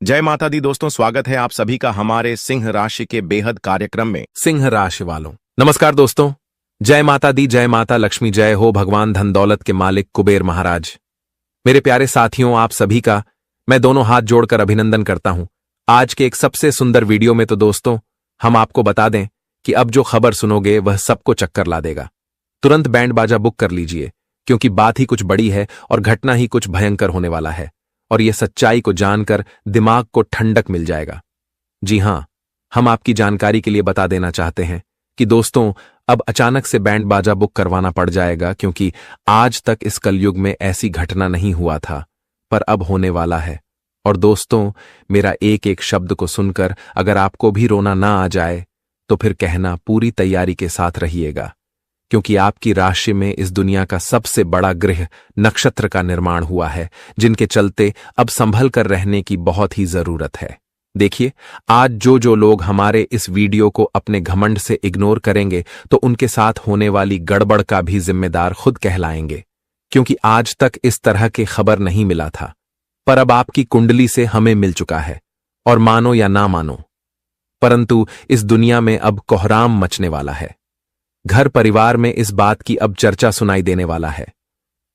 जय माता दी दोस्तों, स्वागत है आप सभी का हमारे सिंह राशि के बेहद कार्यक्रम में। सिंह राशि वालों नमस्कार दोस्तों। जय माता दी, जय माता लक्ष्मी, जय हो भगवान धन दौलत के मालिक कुबेर महाराज। मेरे प्यारे साथियों, आप सभी का मैं दोनों हाथ जोड़कर अभिनंदन करता हूं। आज के एक सबसे सुंदर वीडियो में तो दोस्तों हम आपको बता दें कि अब जो खबर सुनोगे वह सबको चक्कर ला देगा। तुरंत बैंड बाजा बुक कर लीजिए, क्योंकि बात ही कुछ बड़ी है और घटना ही कुछ भयंकर होने वाला है, और यह सच्चाई को जानकर दिमाग को ठंडक मिल जाएगा। जी हां, हम आपकी जानकारी के लिए बता देना चाहते हैं कि दोस्तों अब अचानक से बैंड बाजा बुक करवाना पड़ जाएगा, क्योंकि आज तक इस कलयुग में ऐसी घटना नहीं हुआ था, पर अब होने वाला है। और दोस्तों, मेरा एक एक शब्द को सुनकर अगर आपको भी रोना ना आ जाए तो फिर कहना पूरी तैयारी के साथ रहिएगा, क्योंकि आपकी राशि में इस दुनिया का सबसे बड़ा ग्रह नक्षत्र का निर्माण हुआ है, जिनके चलते अब संभल कर रहने की बहुत ही जरूरत है। देखिए, आज जो लोग हमारे इस वीडियो को अपने घमंड से इग्नोर करेंगे तो उनके साथ होने वाली गड़बड़ का भी जिम्मेदार खुद कहलाएंगे, क्योंकि आज तक इस तरह की खबर नहीं मिला था, पर अब आपकी कुंडली से हमें मिल चुका है। और मानो या ना मानो, परंतु इस दुनिया में अब कोहराम मचने वाला है। घर परिवार में इस बात की अब चर्चा सुनाई देने वाला है,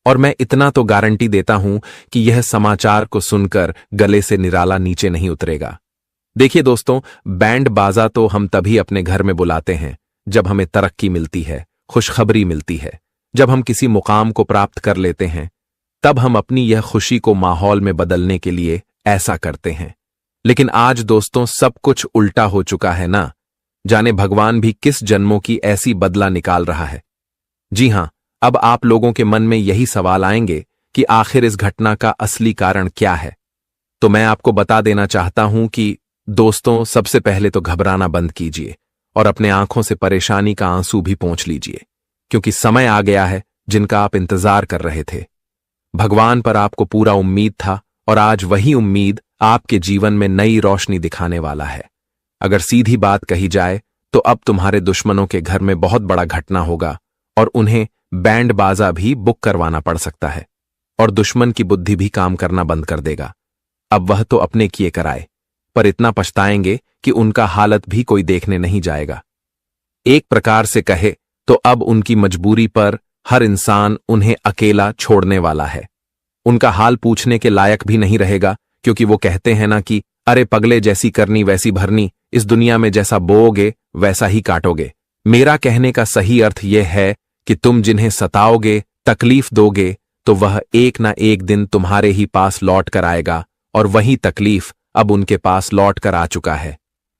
और मैं इतना तो गारंटी देता हूं कि यह समाचार को सुनकर गले से निराला नीचे नहीं उतरेगा। देखिए दोस्तों, बैंड बाजा तो हम तभी अपने घर में बुलाते हैं जब हमें तरक्की मिलती है, खुशखबरी मिलती है, जब हम किसी मुकाम को प्राप्त कर लेते हैं, तब हम अपनी यह खुशी को माहौल में बदलने के लिए ऐसा करते हैं। लेकिन आज दोस्तों सब कुछ उल्टा हो चुका है ना। जाने भगवान भी किस जन्मों की ऐसी बदला निकाल रहा है। जी हां, अब आप लोगों के मन में यही सवाल आएंगे कि आखिर इस घटना का असली कारण क्या है। तो मैं आपको बता देना चाहता हूं कि दोस्तों सबसे पहले तो घबराना बंद कीजिए और अपने आंखों से परेशानी का आंसू भी पोंछ लीजिए, क्योंकि समय आ गया है जिनका आप इंतजार कर रहे थे। भगवान पर आपको पूरा उम्मीद था, और आज वही उम्मीद आपके जीवन में नई रोशनी दिखाने वाला है। अगर सीधी बात कही जाए तो अब तुम्हारे दुश्मनों के घर में बहुत बड़ा घटना होगा, और उन्हें बैंड बाजा भी बुक करवाना पड़ सकता है, और दुश्मन की बुद्धि भी काम करना बंद कर देगा। अब वह तो अपने किए कराए, पर इतना पछताएंगे कि उनका हालत भी कोई देखने नहीं जाएगा। एक प्रकार से कहे तो अब उनकी मजबूरी पर हर इंसान उन्हें अकेला छोड़ने वाला है। उनका हाल पूछने के लायक भी नहीं रहेगा, क्योंकि वो कहते हैं ना कि अरे पगले, जैसी करनी वैसी भरनी, इस दुनिया में जैसा बोओगे वैसा ही काटोगे। मेरा कहने का सही अर्थ यह है कि तुम जिन्हें सताओगे, तकलीफ दोगे, तो वह एक ना एक दिन तुम्हारे ही पास लौट कर आएगा, और वही तकलीफ अब उनके पास लौट कर आ चुका है।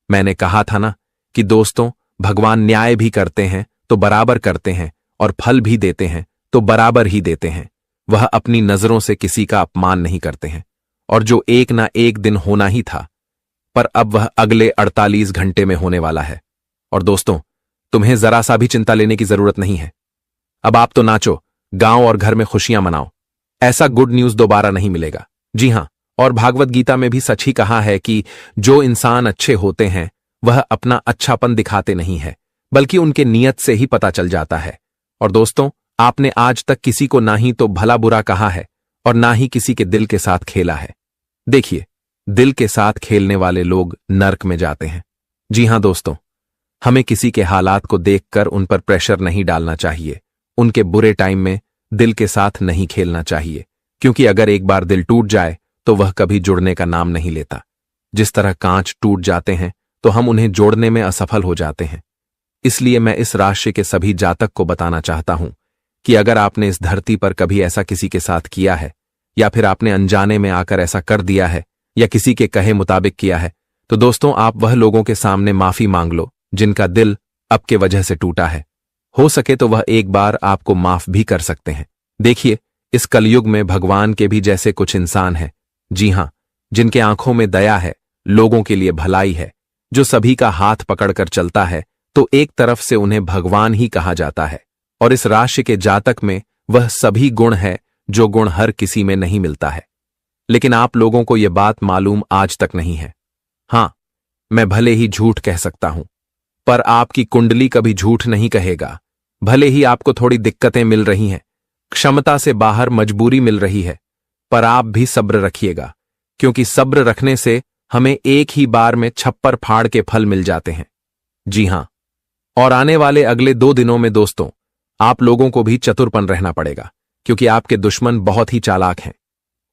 मैंने कहा था ना कि दोस्तों, भगवान न्याय भी करते हैं तो बराबर करते हैं, और फल भी देते हैं तो बराबर ही देते हैं। वह अपनी नजरों से किसी का अपमान नहीं करते हैं, और जो एक ना एक दिन होना ही था, पर अब वह अगले 48 घंटे में होने वाला है। और दोस्तों, तुम्हें जरा सा भी चिंता लेने की जरूरत नहीं है। अब आप तो नाचो, गांव और घर में खुशियां मनाओ। ऐसा गुड न्यूज दोबारा नहीं मिलेगा। जी हां, और भागवत गीता में भी सच ही कहा है कि जो इंसान अच्छे होते हैं वह अपना अच्छापन दिखाते नहीं है, बल्कि उनके नियत से ही पता चल जाता है। और दोस्तों, आपने आज तक किसी को ना ही तो भला बुरा कहा है, और ना ही किसी के दिल के साथ खेला है। देखिए, दिल के साथ खेलने वाले लोग नर्क में जाते हैं। जी हां दोस्तों, हमें किसी के हालात को देखकर उन पर प्रेशर नहीं डालना चाहिए। उनके बुरे टाइम में दिल के साथ नहीं खेलना चाहिए, क्योंकि अगर एक बार दिल टूट जाए तो वह कभी जुड़ने का नाम नहीं लेता। जिस तरह कांच टूट जाते हैं तो हम उन्हें जोड़ने में असफल हो जाते हैं। इसलिए मैं इस राशि के सभी जातक को बताना चाहता हूं कि अगर आपने इस धरती पर कभी ऐसा किसी के साथ किया है, या फिर आपने अनजाने में आकर ऐसा कर दिया है, या किसी के कहे मुताबिक किया है, तो दोस्तों आप वह लोगों के सामने माफी मांग लो जिनका दिल अब के वजह से टूटा है। हो सके तो वह एक बार आपको माफ भी कर सकते हैं। देखिए, इस कलयुग में भगवान के भी जैसे कुछ इंसान हैं। जी हां, जिनके आंखों में दया है, लोगों के लिए भलाई है, जो सभी का हाथ पकड़कर चलता है, तो एक तरफ से उन्हें भगवान ही कहा जाता है। और इस राशि के जातक में वह सभी गुण है जो गुण हर किसी में नहीं मिलता है। लेकिन आप लोगों को यह बात मालूम आज तक नहीं है। हां, मैं भले ही झूठ कह सकता हूं, पर आपकी कुंडली कभी झूठ नहीं कहेगा। भले ही आपको थोड़ी दिक्कतें मिल रही हैं, क्षमता से बाहर मजबूरी मिल रही है, पर आप भी सब्र रखिएगा, क्योंकि सब्र रखने से हमें एक ही बार में छप्पर फाड़ के फल मिल जाते हैं। जी हां, और आने वाले अगले 2 दिनों में दोस्तों, आप लोगों को भी चतुरपन रहना पड़ेगा, क्योंकि आपके दुश्मन बहुत ही चालाक हैं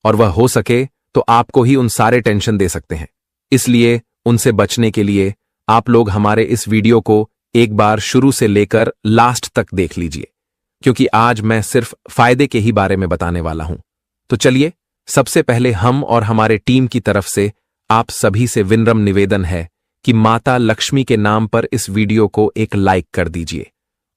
और वह हो सके तो आपको ही उन सारे टेंशन दे सकते हैं। इसलिए उनसे बचने के लिए आप लोग हमारे इस वीडियो को एक बार शुरू से लेकर लास्ट तक देख लीजिए, क्योंकि आज मैं सिर्फ फायदे के ही बारे में बताने वाला हूं। तो चलिए, सबसे पहले हम और हमारे टीम की तरफ से आप सभी से विनम्र निवेदन है कि माता लक्ष्मी के नाम पर इस वीडियो को एक लाइक कर दीजिए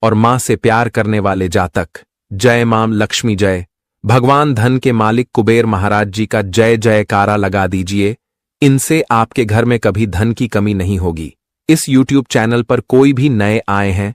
और मां से प्यार करने वाले जातक जय मां लक्ष्मी जय, भगवान धन के मालिक कुबेर महाराज जी का जय जयकारा लगा दीजिए। इनसे आपके घर में कभी धन की कमी नहीं होगी। इस YouTube चैनल पर कोई भी नए आए हैं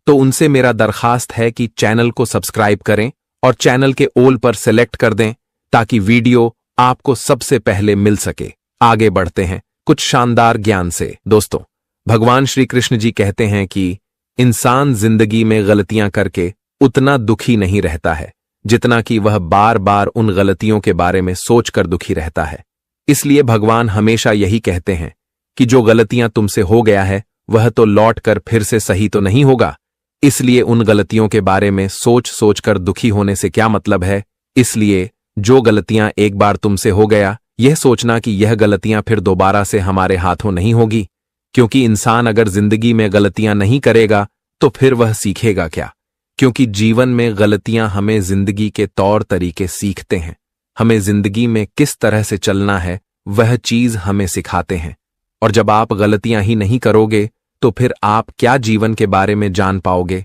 तो उनसे मेरा दरखास्त है कि चैनल को सब्सक्राइब करें और चैनल के ऑल पर सेलेक्ट कर दें, ताकि वीडियो आपको सबसे पहले मिल सके। आगे बढ़ते हैं कुछ शानदार ज्ञान से। दोस्तों, भगवान श्री कृष्ण जी कहते हैं कि इंसान जिंदगी में गलतियां करके उतना दुखी नहीं रहता है जितना कि वह बार बार उन गलतियों के बारे में सोचकर दुखी रहता है। इसलिए भगवान हमेशा यही कहते हैं कि जो गलतियां तुमसे हो गया है वह तो लौट कर फिर से सही तो नहीं होगा। इसलिए उन गलतियों के बारे में सोच सोचकर दुखी होने से क्या मतलब है। इसलिए जो गलतियां एक बार तुमसे हो गया, यह सोचना कि यह गलतियां फिर दोबारा से हमारे हाथों नहीं होगी, क्योंकि इंसान अगर जिंदगी में गलतियां नहीं करेगा तो फिर वह सीखेगा क्या। क्योंकि जीवन में गलतियां हमें जिंदगी के तौर तरीके सीखते हैं, हमें जिंदगी में किस तरह से चलना है वह चीज हमें सिखाते हैं। और जब आप गलतियां ही नहीं करोगे तो फिर आप क्या जीवन के बारे में जान पाओगे।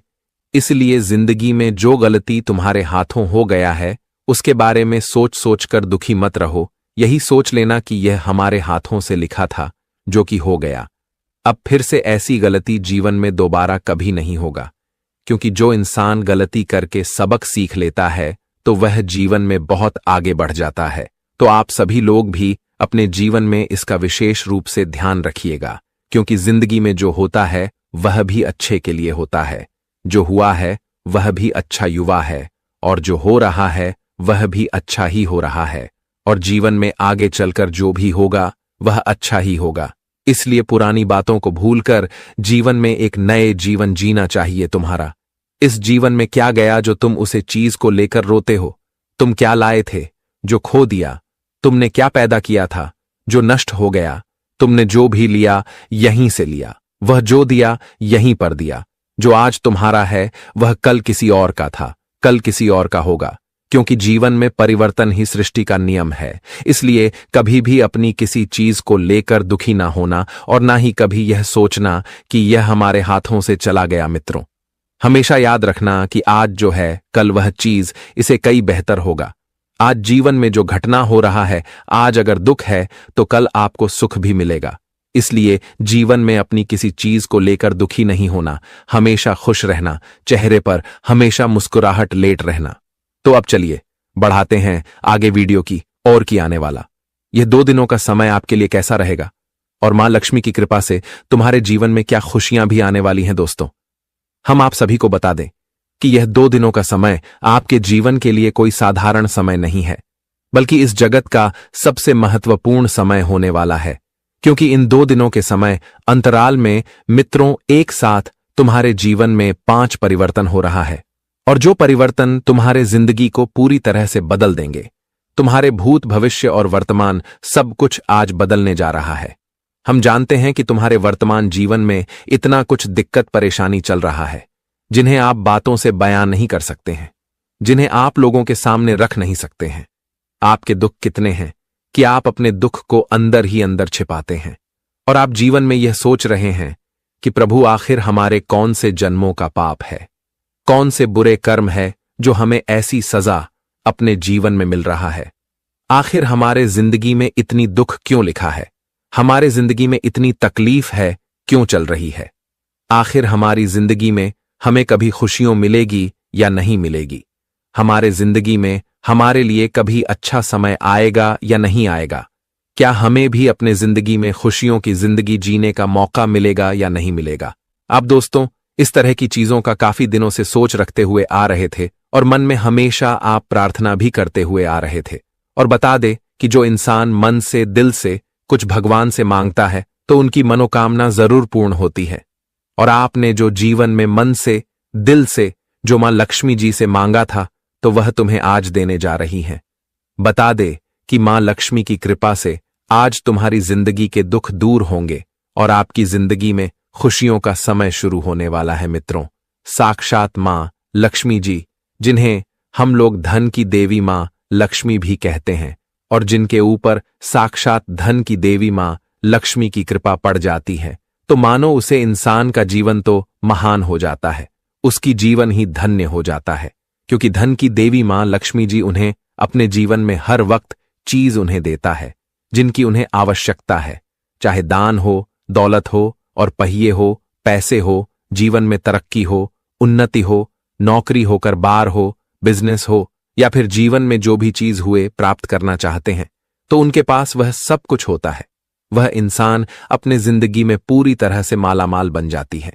इसलिए जिंदगी में जो गलती तुम्हारे हाथों हो गया है उसके बारे में सोच सोचकर दुखी मत रहो। यही सोच लेना कि यह हमारे हाथों से लिखा था जो कि हो गया। अब फिर से ऐसी गलती जीवन में दोबारा कभी नहीं होगा, क्योंकि जो इंसान गलती करके सबक सीख लेता है तो वह जीवन में बहुत आगे बढ़ जाता है। तो आप सभी लोग भी अपने जीवन में इसका विशेष रूप से ध्यान रखिएगा, क्योंकि जिंदगी में जो होता है वह भी अच्छे के लिए होता है। जो हुआ है वह भी अच्छा युवा है, और जो हो रहा है वह भी अच्छा ही हो रहा है, और जीवन में आगे चलकर जो भी होगा वह अच्छा ही होगा। इसलिए पुरानी बातों को भूलकर जीवन में एक नए जीवन जीना चाहिए तुम्हारा। इस जीवन में क्या गया जो तुम उसे चीज को लेकर रोते हो। तुम क्या लाए थे जो खो दिया। तुमने क्या पैदा किया था जो नष्ट हो गया। तुमने जो भी लिया यहीं से लिया, वह जो दिया यहीं पर दिया। जो आज तुम्हारा है वह कल किसी और का था, कल किसी और का होगा, क्योंकि जीवन में परिवर्तन ही सृष्टि का नियम है। इसलिए कभी भी अपनी किसी चीज को लेकर दुखी ना होना, और ना ही कभी यह सोचना कि यह हमारे हाथों से चला गया। मित्रों, हमेशा याद रखना कि आज जो है कल वह चीज इसे कई बेहतर होगा। आज जीवन में जो घटना हो रहा है, आज अगर दुख है तो कल आपको सुख भी मिलेगा। इसलिए जीवन में अपनी किसी चीज को लेकर दुखी नहीं होना, हमेशा खुश रहना, चेहरे पर हमेशा मुस्कुराहट लेट रहना। तो अब चलिए बढ़ाते हैं आगे वीडियो की और की आने वाला यह 2 दिनों का समय आपके लिए कैसा रहेगा, और मां लक्ष्मी की कृपा से तुम्हारे जीवन में क्या खुशियां भी आने वाली हैं। दोस्तों, हम आप सभी को बता दें कि यह 2 दिनों का समय आपके जीवन के लिए कोई साधारण समय नहीं है, बल्कि इस जगत का सबसे महत्वपूर्ण समय होने वाला है। क्योंकि इन 2 दिनों के समय अंतराल में मित्रों एक साथ तुम्हारे जीवन में 5 परिवर्तन हो रहा है, और जो परिवर्तन तुम्हारे जिंदगी को पूरी तरह से बदल देंगे। तुम्हारे भूत, भविष्य और वर्तमान सब कुछ आज बदलने जा रहा है। हम जानते हैं कि तुम्हारे वर्तमान जीवन में इतना कुछ दिक्कत परेशानी चल रहा है, जिन्हें आप बातों से बयान नहीं कर सकते हैं, जिन्हें आप लोगों के सामने रख नहीं सकते हैं। आपके दुख कितने हैं कि आप अपने दुख को अंदर ही अंदर छिपाते हैं, और आप जीवन में यह सोच रहे हैं कि प्रभु आखिर हमारे कौन से जन्मों का पाप है, कौन से बुरे कर्म है जो हमें ऐसी सजा अपने जीवन में मिल रहा है। आखिर हमारे जिंदगी में इतनी दुख क्यों लिखा है, हमारे जिंदगी में इतनी तकलीफ है क्यों चल रही है। आखिर हमारी जिंदगी में हमें कभी खुशियों मिलेगी या नहीं मिलेगी। हमारे जिंदगी में हमारे लिए कभी अच्छा समय आएगा या नहीं आएगा। क्या हमें भी अपने जिंदगी में खुशियों की जिंदगी जीने का मौका मिलेगा या नहीं मिलेगा। आप दोस्तों इस तरह की चीजों का काफी दिनों से सोच रखते हुए आ रहे थे, और मन में हमेशा आप प्रार्थना भी करते हुए आ रहे थे। और बता दे कि जो इंसान मन से, दिल से कुछ भगवान से मांगता है तो उनकी मनोकामना जरूर पूर्ण होती है। और आपने जो जीवन में मन से, दिल से जो मां लक्ष्मी जी से मांगा था तो वह तुम्हें आज देने जा रही हैं। बता दे कि मां लक्ष्मी की कृपा से आज तुम्हारी जिंदगी के दुख दूर होंगे और आपकी जिंदगी में खुशियों का समय शुरू होने वाला है। मित्रों, साक्षात मां लक्ष्मी जी, जिन्हें हम लोग धन की देवी मां लक्ष्मी भी कहते हैं और जिनके ऊपर साक्षात धन की देवी मां लक्ष्मी की कृपा पड़ जाती है, तो मानो उसे इंसान का जीवन तो महान हो जाता है, उसकी जीवन ही धन्य हो जाता है। क्योंकि धन की देवी मां लक्ष्मी जी उन्हें अपने जीवन में हर वक्त चीज उन्हें देता है जिनकी उन्हें आवश्यकता है, चाहे दान हो, दौलत हो और पहिए हो, पैसे हो, जीवन में तरक्की हो, उन्नति हो, नौकरी होकर बार हो, बिजनेस हो या फिर जीवन में जो भी चीज हुए प्राप्त करना चाहते हैं तो उनके पास वह सब कुछ होता है। वह इंसान अपने जिंदगी में पूरी तरह से मालामाल बन जाती है।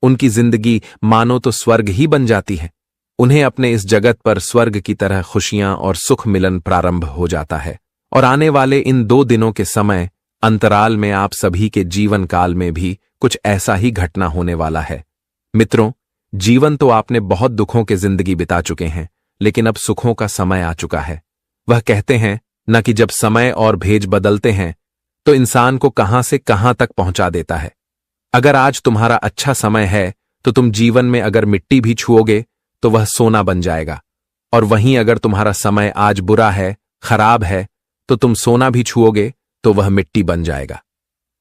उनकी जिंदगी मानो तो स्वर्ग ही बन जाती है। उन्हें अपने इस जगत पर स्वर्ग की तरह खुशियां और सुख मिलन प्रारंभ हो जाता है। और आने वाले इन 2 दिनों के समय अंतराल में आप सभी के जीवन काल में भी कुछ ऐसा ही घटना होने वाला है। मित्रों, जीवन तो आपने बहुत दुखों के जिंदगी बिता चुके हैं, लेकिन अब सुखों का समय आ चुका है। वह कहते हैं न कि जब समय और भेज बदलते हैं तो इंसान को कहां से कहां तक पहुंचा देता है। अगर आज तुम्हारा अच्छा समय है तो तुम जीवन में अगर मिट्टी भी छुओगे तो वह सोना बन जाएगा, और वहीं अगर तुम्हारा समय आज बुरा है, खराब है, तो तुम सोना भी छुओगे तो वह मिट्टी बन जाएगा।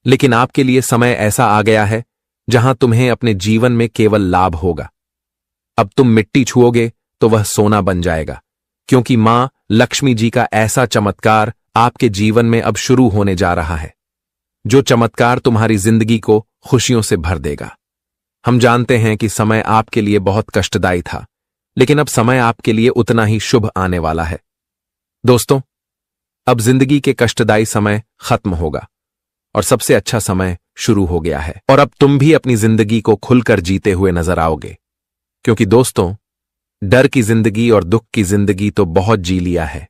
लेकिन आपके लिए समय ऐसा आ गया है जहां तुम्हें अपने जीवन में केवल लाभ होगा। अब तुम मिट्टी छुओगे तो वह सोना बन जाएगा, क्योंकि मां लक्ष्मी जी का ऐसा चमत्कार आपके जीवन में अब शुरू होने जा रहा है, जो चमत्कार तुम्हारी जिंदगी को खुशियों से भर देगा। हम जानते हैं कि समय आपके लिए बहुत कष्टदायी था, लेकिन अब समय आपके लिए उतना ही शुभ आने वाला है। दोस्तों, अब जिंदगी के कष्टदायी समय खत्म होगा और सबसे अच्छा समय शुरू हो गया है, और अब तुम भी अपनी जिंदगी को खुलकर जीते हुए नजर आओगे। क्योंकि दोस्तों, डर की जिंदगी और दुख की जिंदगी तो बहुत जी लिया है,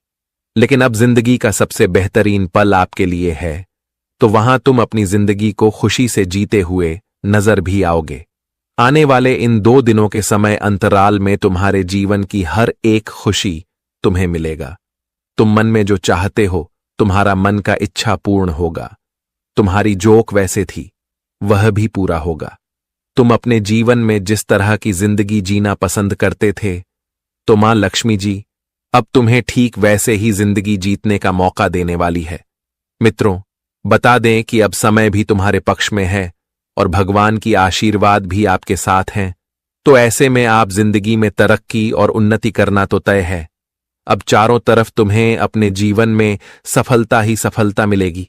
लेकिन अब जिंदगी का सबसे बेहतरीन पल आपके लिए है, तो वहां तुम अपनी जिंदगी को खुशी से जीते हुए नजर भी आओगे। आने वाले इन 2 दिनों के समय अंतराल में तुम्हारे जीवन की हर एक खुशी तुम्हें मिलेगा। तुम मन में जो चाहते हो, तुम्हारा मन का इच्छा पूर्ण होगा। तुम्हारी जोक वैसे थी, वह भी पूरा होगा। तुम अपने जीवन में जिस तरह की जिंदगी जीना पसंद करते थे, तो मां लक्ष्मी जी अब तुम्हें ठीक वैसे ही जिंदगी जीतने का मौका देने वाली है। मित्रों, बता दें कि अब समय भी तुम्हारे पक्ष में है और भगवान की आशीर्वाद भी आपके साथ हैं, तो ऐसे में आप जिंदगी में तरक्की और उन्नति करना तो तय है। अब चारों तरफ तुम्हें अपने जीवन में सफलता ही सफलता मिलेगी।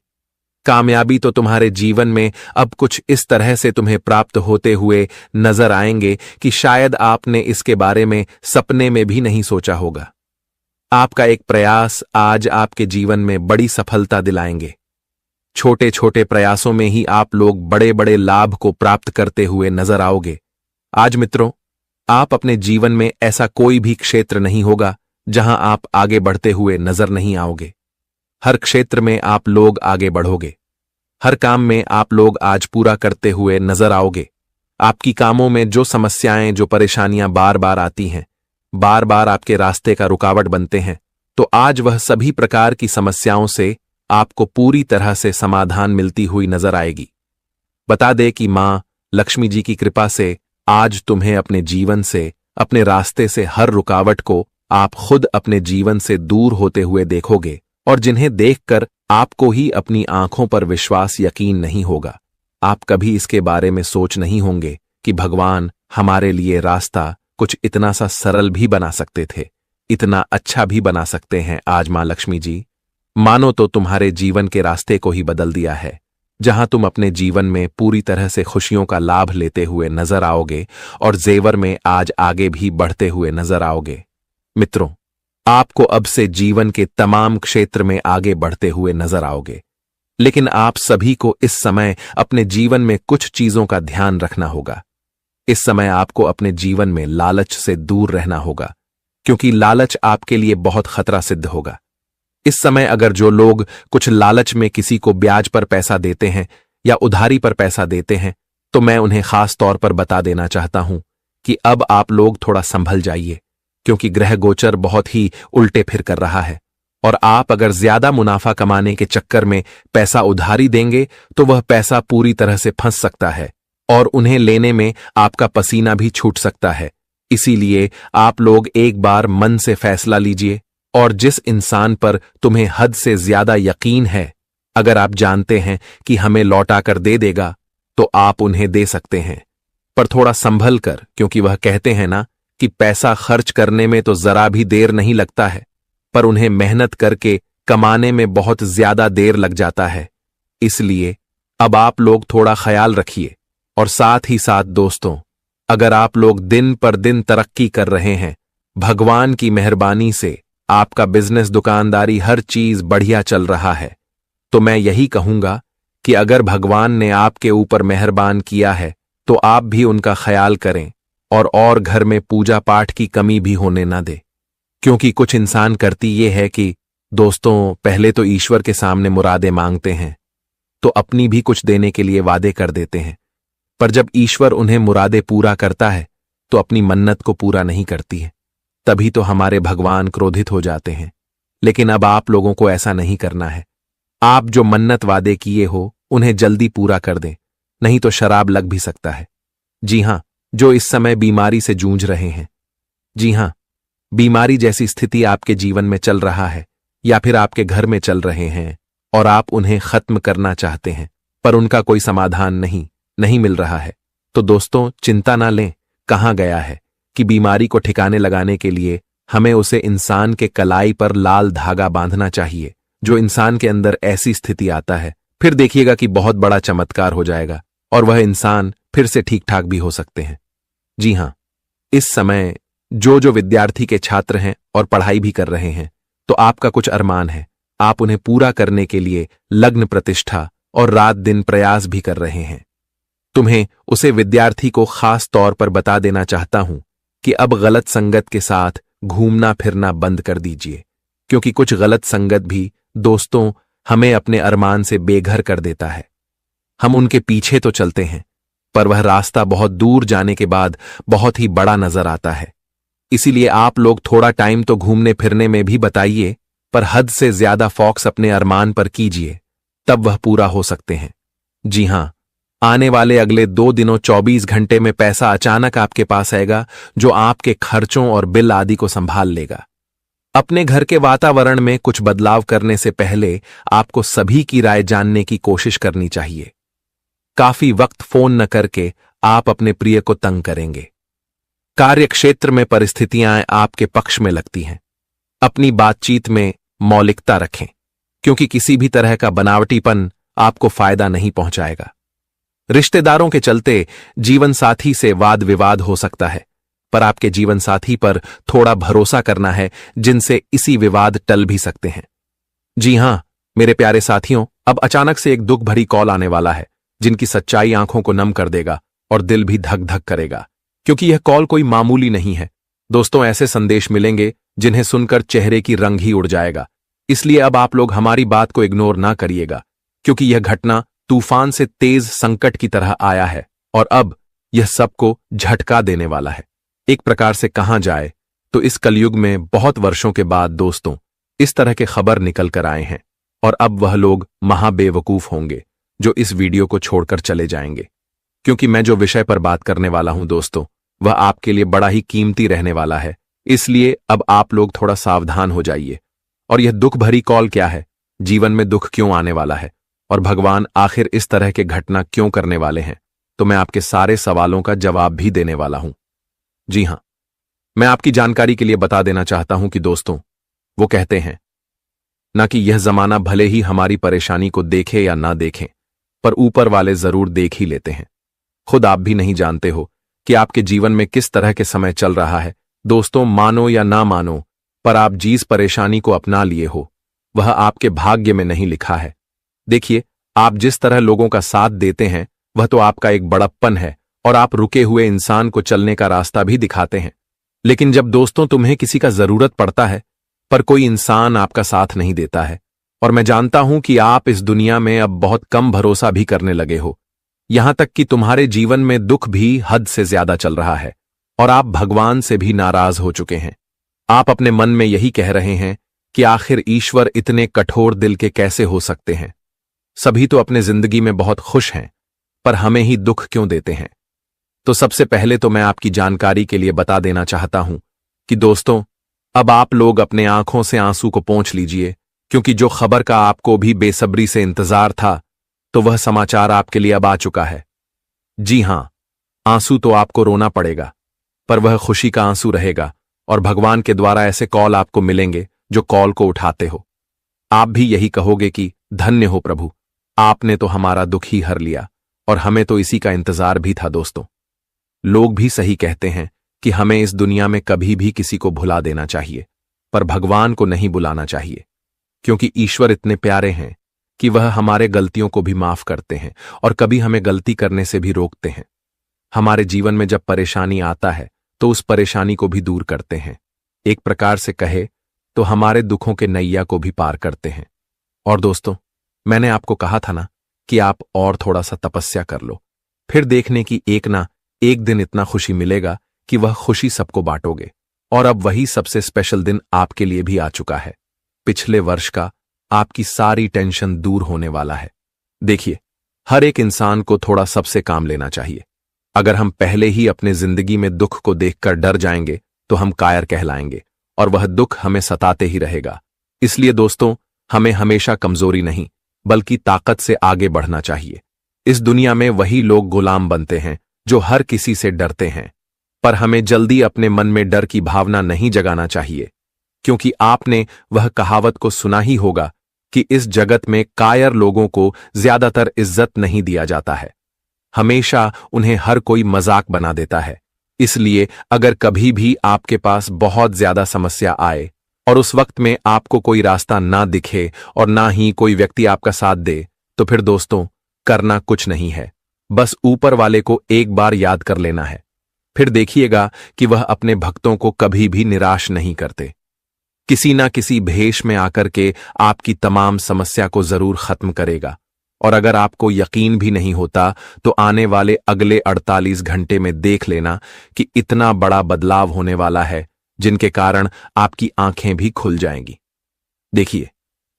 कामयाबी तो तुम्हारे जीवन में अब कुछ इस तरह से तुम्हें प्राप्त होते हुए नजर आएंगे कि शायद आपने इसके बारे में सपने में भी नहीं सोचा होगा। आपका एक प्रयास आज आपके जीवन में बड़ी सफलता दिलाएंगे। छोटे छोटे प्रयासों में ही आप लोग बड़े बड़े लाभ को प्राप्त करते हुए नजर आओगे। आज मित्रों, आप अपने जीवन में ऐसा कोई भी क्षेत्र नहीं होगा जहां आप आगे बढ़ते हुए नजर नहीं आओगे। हर क्षेत्र में आप लोग आगे बढ़ोगे। हर काम में आप लोग आज पूरा करते हुए नजर आओगे। आपकी कामों में जो समस्याएं, जो परेशानियां बार बार आती हैं, बार बार आपके रास्ते का रुकावट बनते हैं, तो आज वह सभी प्रकार की समस्याओं से आपको पूरी तरह से समाधान मिलती हुई नजर आएगी। बता दे कि मां लक्ष्मी जी की कृपा से आज तुम्हें अपने जीवन से, अपने रास्ते से हर रुकावट को आप खुद अपने जीवन से दूर होते हुए देखोगे, और जिन्हें देखकर आपको ही अपनी आंखों पर विश्वास, यकीन नहीं होगा। आप कभी इसके बारे में सोच नहीं होंगे कि भगवान हमारे लिए रास्ता कुछ इतना सा सरल भी बना सकते थे, इतना अच्छा भी बना सकते हैं। आज मां लक्ष्मी जी मानो तो तुम्हारे जीवन के रास्ते को ही बदल दिया है, जहां तुम अपने जीवन में पूरी तरह से खुशियों का लाभ लेते हुए नजर आओगे और जेवर में आज आगे भी बढ़ते हुए नजर आओगे। मित्रों, आपको अब से जीवन के तमाम क्षेत्र में आगे बढ़ते हुए नजर आओगे, लेकिन आप सभी को इस समय अपने जीवन में कुछ चीजों का ध्यान रखना होगा। इस समय आपको अपने जीवन में लालच से दूर रहना होगा, क्योंकि लालच आपके लिए बहुत खतरा सिद्ध होगा। इस समय अगर जो लोग कुछ लालच में किसी को ब्याज पर पैसा देते हैं या उधारी पर पैसा देते हैं, तो मैं उन्हें खास तौर पर बता देना चाहता हूं कि अब आप लोग थोड़ा संभल जाइए, क्योंकि ग्रह गोचर बहुत ही उल्टे फिर कर रहा है। और आप अगर ज्यादा मुनाफा कमाने के चक्कर में पैसा उधारी देंगे तो वह पैसा पूरी तरह से फंस सकता है और उन्हें लेने में आपका पसीना भी छूट सकता है। इसीलिए आप लोग एक बार मन से फैसला लीजिए, और जिस इंसान पर तुम्हें हद से ज्यादा यकीन है, अगर आप जानते हैं कि हमें लौटा कर दे देगा, तो आप उन्हें दे सकते हैं, पर थोड़ा संभल कर, क्योंकि वह कहते हैं ना कि पैसा खर्च करने में तो जरा भी देर नहीं लगता है, पर उन्हें मेहनत करके कमाने में बहुत ज्यादा देर लग जाता है। इसलिए अब आप लोग थोड़ा ख्याल रखिए। और साथ ही साथ दोस्तों, अगर आप लोग दिन पर दिन तरक्की कर रहे हैं, भगवान की मेहरबानी से आपका बिजनेस, दुकानदारी, हर चीज बढ़िया चल रहा है, तो मैं यही कहूंगा कि अगर भगवान ने आपके ऊपर मेहरबान किया है तो आप भी उनका ख्याल करें और घर में पूजा पाठ की कमी भी होने ना दे। क्योंकि कुछ इंसान करती ये है कि दोस्तों, पहले तो ईश्वर के सामने मुरादें मांगते हैं, तो अपनी भी कुछ देने के लिए वादे कर देते हैं, पर जब ईश्वर उन्हें मुरादें पूरा करता है तो अपनी मन्नत को पूरा नहीं करती है। तभी तो हमारे भगवान क्रोधित हो जाते हैं। लेकिन अब आप लोगों को ऐसा नहीं करना है। आप जो मन्नत वादे किए हो उन्हें जल्दी पूरा कर दें, नहीं तो शराब लग भी सकता है। जी हां, जो इस समय बीमारी से जूझ रहे हैं, जी हां, बीमारी जैसी स्थिति आपके जीवन में चल रहा है या फिर आपके घर में चल रहे हैं और आप उन्हें खत्म करना चाहते हैं, पर उनका कोई समाधान नहीं मिल रहा है, तो दोस्तों चिंता ना लें। कहाँ गया है कि बीमारी को ठिकाने लगाने के लिए हमें उसे इंसान के कलाई पर लाल धागा बांधना चाहिए। जो इंसान के अंदर ऐसी स्थिति आता है, फिर देखिएगा कि बहुत बड़ा चमत्कार हो जाएगा और वह इंसान फिर से ठीक ठाक भी हो सकते हैं। जी हां, इस समय जो विद्यार्थी के छात्र हैं और पढ़ाई भी कर रहे हैं, तो आपका कुछ अरमान है, आप उन्हें पूरा करने के लिए लग्न प्रतिष्ठा और रात दिन प्रयास भी कर रहे हैं। तुम्हें उसे विद्यार्थी को खास तौर पर बता देना चाहता हूं कि अब गलत संगत के साथ घूमना फिरना बंद कर दीजिए, क्योंकि कुछ गलत संगत भी दोस्तों हमें अपने अरमान से बेघर कर देता है। हम उनके पीछे तो चलते हैं, पर वह रास्ता बहुत दूर जाने के बाद बहुत ही बड़ा नजर आता है। इसीलिए आप लोग थोड़ा टाइम तो घूमने फिरने में भी बताइए, पर हद से ज्यादा फोकस अपने अरमान पर कीजिए, तब वह पूरा हो सकते हैं। जी हां, आने वाले अगले 2 दिनों 24 घंटे में पैसा अचानक आपके पास आएगा, जो आपके खर्चों और बिल आदि को संभाल लेगा। अपने घर के वातावरण में कुछ बदलाव करने से पहले आपको सभी की राय जानने की कोशिश करनी चाहिए। काफी वक्त फोन न करके आप अपने प्रिय को तंग करेंगे। कार्य क्षेत्र में परिस्थितियां आपके पक्ष में लगती हैं। अपनी बातचीत में मौलिकता रखें, क्योंकि किसी भी तरह का बनावटीपन आपको फायदा नहीं पहुंचाएगा। रिश्तेदारों के चलते जीवन साथी से वाद विवाद हो सकता है, पर आपके जीवन साथी पर थोड़ा भरोसा करना है, जिनसे इसी विवाद टल भी सकते हैं। जी हां मेरे प्यारे साथियों, अब अचानक से एक दुख भरी कॉल आने वाला है, जिनकी सच्चाई आंखों को नम कर देगा और दिल भी धक धक करेगा, क्योंकि यह कॉल कोई मामूली नहीं है। दोस्तों, ऐसे संदेश मिलेंगे जिन्हें सुनकर चेहरे की रंग ही उड़ जाएगा। इसलिए अब आप लोग हमारी बात को इग्नोर ना करिएगा, क्योंकि यह घटना तूफान से तेज संकट की तरह आया है और अब यह सबको झटका देने वाला है। एक प्रकार से कहा जाए तो इस कलयुग में बहुत वर्षों के बाद दोस्तों इस तरह के खबर निकल कर आए हैं, और अब वह लोग महाबेवकूफ होंगे जो इस वीडियो को छोड़कर चले जाएंगे, क्योंकि मैं जो विषय पर बात करने वाला हूं दोस्तों, वह आपके लिए बड़ा ही कीमती रहने वाला है। इसलिए अब आप लोग थोड़ा सावधान हो जाइए। और यह दुख भरी कॉल क्या है, जीवन में दुख क्यों आने वाला है और भगवान आखिर इस तरह के घटना क्यों करने वाले हैं, तो मैं आपके सारे सवालों का जवाब भी देने वाला हूं। जी हां, मैं आपकी जानकारी के लिए बता देना चाहता हूं कि दोस्तों, वो कहते हैं ना कि यह जमाना भले ही हमारी परेशानी को देखे या ना देखें, पर ऊपर वाले जरूर देख ही लेते हैं। खुद आप भी नहीं जानते हो कि आपके जीवन में किस तरह के समय चल रहा है। दोस्तों, मानो या ना मानो, पर आप जिस परेशानी को अपना लिए हो वह आपके भाग्य में नहीं लिखा है। देखिए, आप जिस तरह लोगों का साथ देते हैं वह तो आपका एक बड़प्पन है, और आप रुके हुए इंसान को चलने का रास्ता भी दिखाते हैं। लेकिन जब दोस्तों तुम्हें किसी का जरूरत पड़ता है पर कोई इंसान आपका साथ नहीं देता है। और मैं जानता हूं कि आप इस दुनिया में अब बहुत कम भरोसा भी करने लगे हो। यहां तक कि तुम्हारे जीवन में दुख भी हद से ज्यादा चल रहा है और आप भगवान से भी नाराज हो चुके हैं। आप अपने मन में यही कह रहे हैं कि आखिर ईश्वर इतने कठोर दिल के कैसे हो सकते हैं। सभी तो अपने जिंदगी में बहुत खुश हैं, पर हमें ही दुख क्यों देते हैं। तो सबसे पहले तो मैं आपकी जानकारी के लिए बता देना चाहता हूं कि दोस्तों, अब आप लोग अपने आंखों से आंसू को पोंछ लीजिए, क्योंकि जो खबर का आपको भी बेसब्री से इंतजार था, तो वह समाचार आपके लिए अब आ चुका है। जी हां, आंसू तो आपको रोना पड़ेगा, पर वह खुशी का आंसू रहेगा और भगवान के द्वारा ऐसे कॉल आपको मिलेंगे जो कॉल को उठाते हो। आप भी यही कहोगे कि धन्य हो प्रभु, आपने तो हमारा दुख ही हर लिया, और हमें तो इसी का इंतजार भी था। दोस्तों, लोग भी सही कहते हैं कि हमें इस दुनिया में कभी भी किसी को भुला देना चाहिए, पर भगवान को नहीं बुलाना चाहिए, क्योंकि ईश्वर इतने प्यारे हैं कि वह हमारे गलतियों को भी माफ करते हैं और कभी हमें गलती करने से भी रोकते हैं। हमारे जीवन में जब परेशानी आता है तो उस परेशानी को भी दूर करते हैं। एक प्रकार से कहे तो हमारे दुखों के नैया को भी पार करते हैं। और दोस्तों, मैंने आपको कहा था ना कि आप और थोड़ा सा तपस्या कर लो, फिर देखने की एक ना एक दिन इतना खुशी मिलेगा कि वह खुशी सबको बांटोगे। और अब वही सबसे स्पेशल दिन आपके लिए भी आ चुका है। पिछले वर्ष का आपकी सारी टेंशन दूर होने वाला है। देखिए, हर एक इंसान को थोड़ा सबसे काम लेना चाहिए। अगर हम पहले ही अपने जिंदगी में दुख को देखकर डर जाएंगे तो हम कायर कहलाएंगे और वह दुख हमें सताते ही रहेगा। इसलिए दोस्तों, हमें हमेशा कमजोरी नहीं बल्कि ताकत से आगे बढ़ना चाहिए। इस दुनिया में वही लोग गुलाम बनते हैं जो हर किसी से डरते हैं, पर हमें जल्दी अपने मन में डर की भावना नहीं जगाना चाहिए, क्योंकि आपने वह कहावत को सुना ही होगा कि इस जगत में कायर लोगों को ज्यादातर इज्जत नहीं दिया जाता है। हमेशा उन्हें हर कोई मजाक बना देता है। इसलिए अगर कभी भी आपके पास बहुत ज्यादा समस्या आए और उस वक्त में आपको कोई रास्ता ना दिखे और ना ही कोई व्यक्ति आपका साथ दे, तो फिर दोस्तों, करना कुछ नहीं है, बस ऊपर वाले को एक बार याद कर लेना है। फिर देखिएगा कि वह अपने भक्तों को कभी भी निराश नहीं करते। किसी ना किसी भेष में आकर के आपकी तमाम समस्या को जरूर खत्म करेगा। और अगर आपको यकीन भी नहीं होता तो आने वाले अगले 48 घंटे में देख लेना कि इतना बड़ा बदलाव होने वाला है जिनके कारण आपकी आंखें भी खुल जाएंगी। देखिए,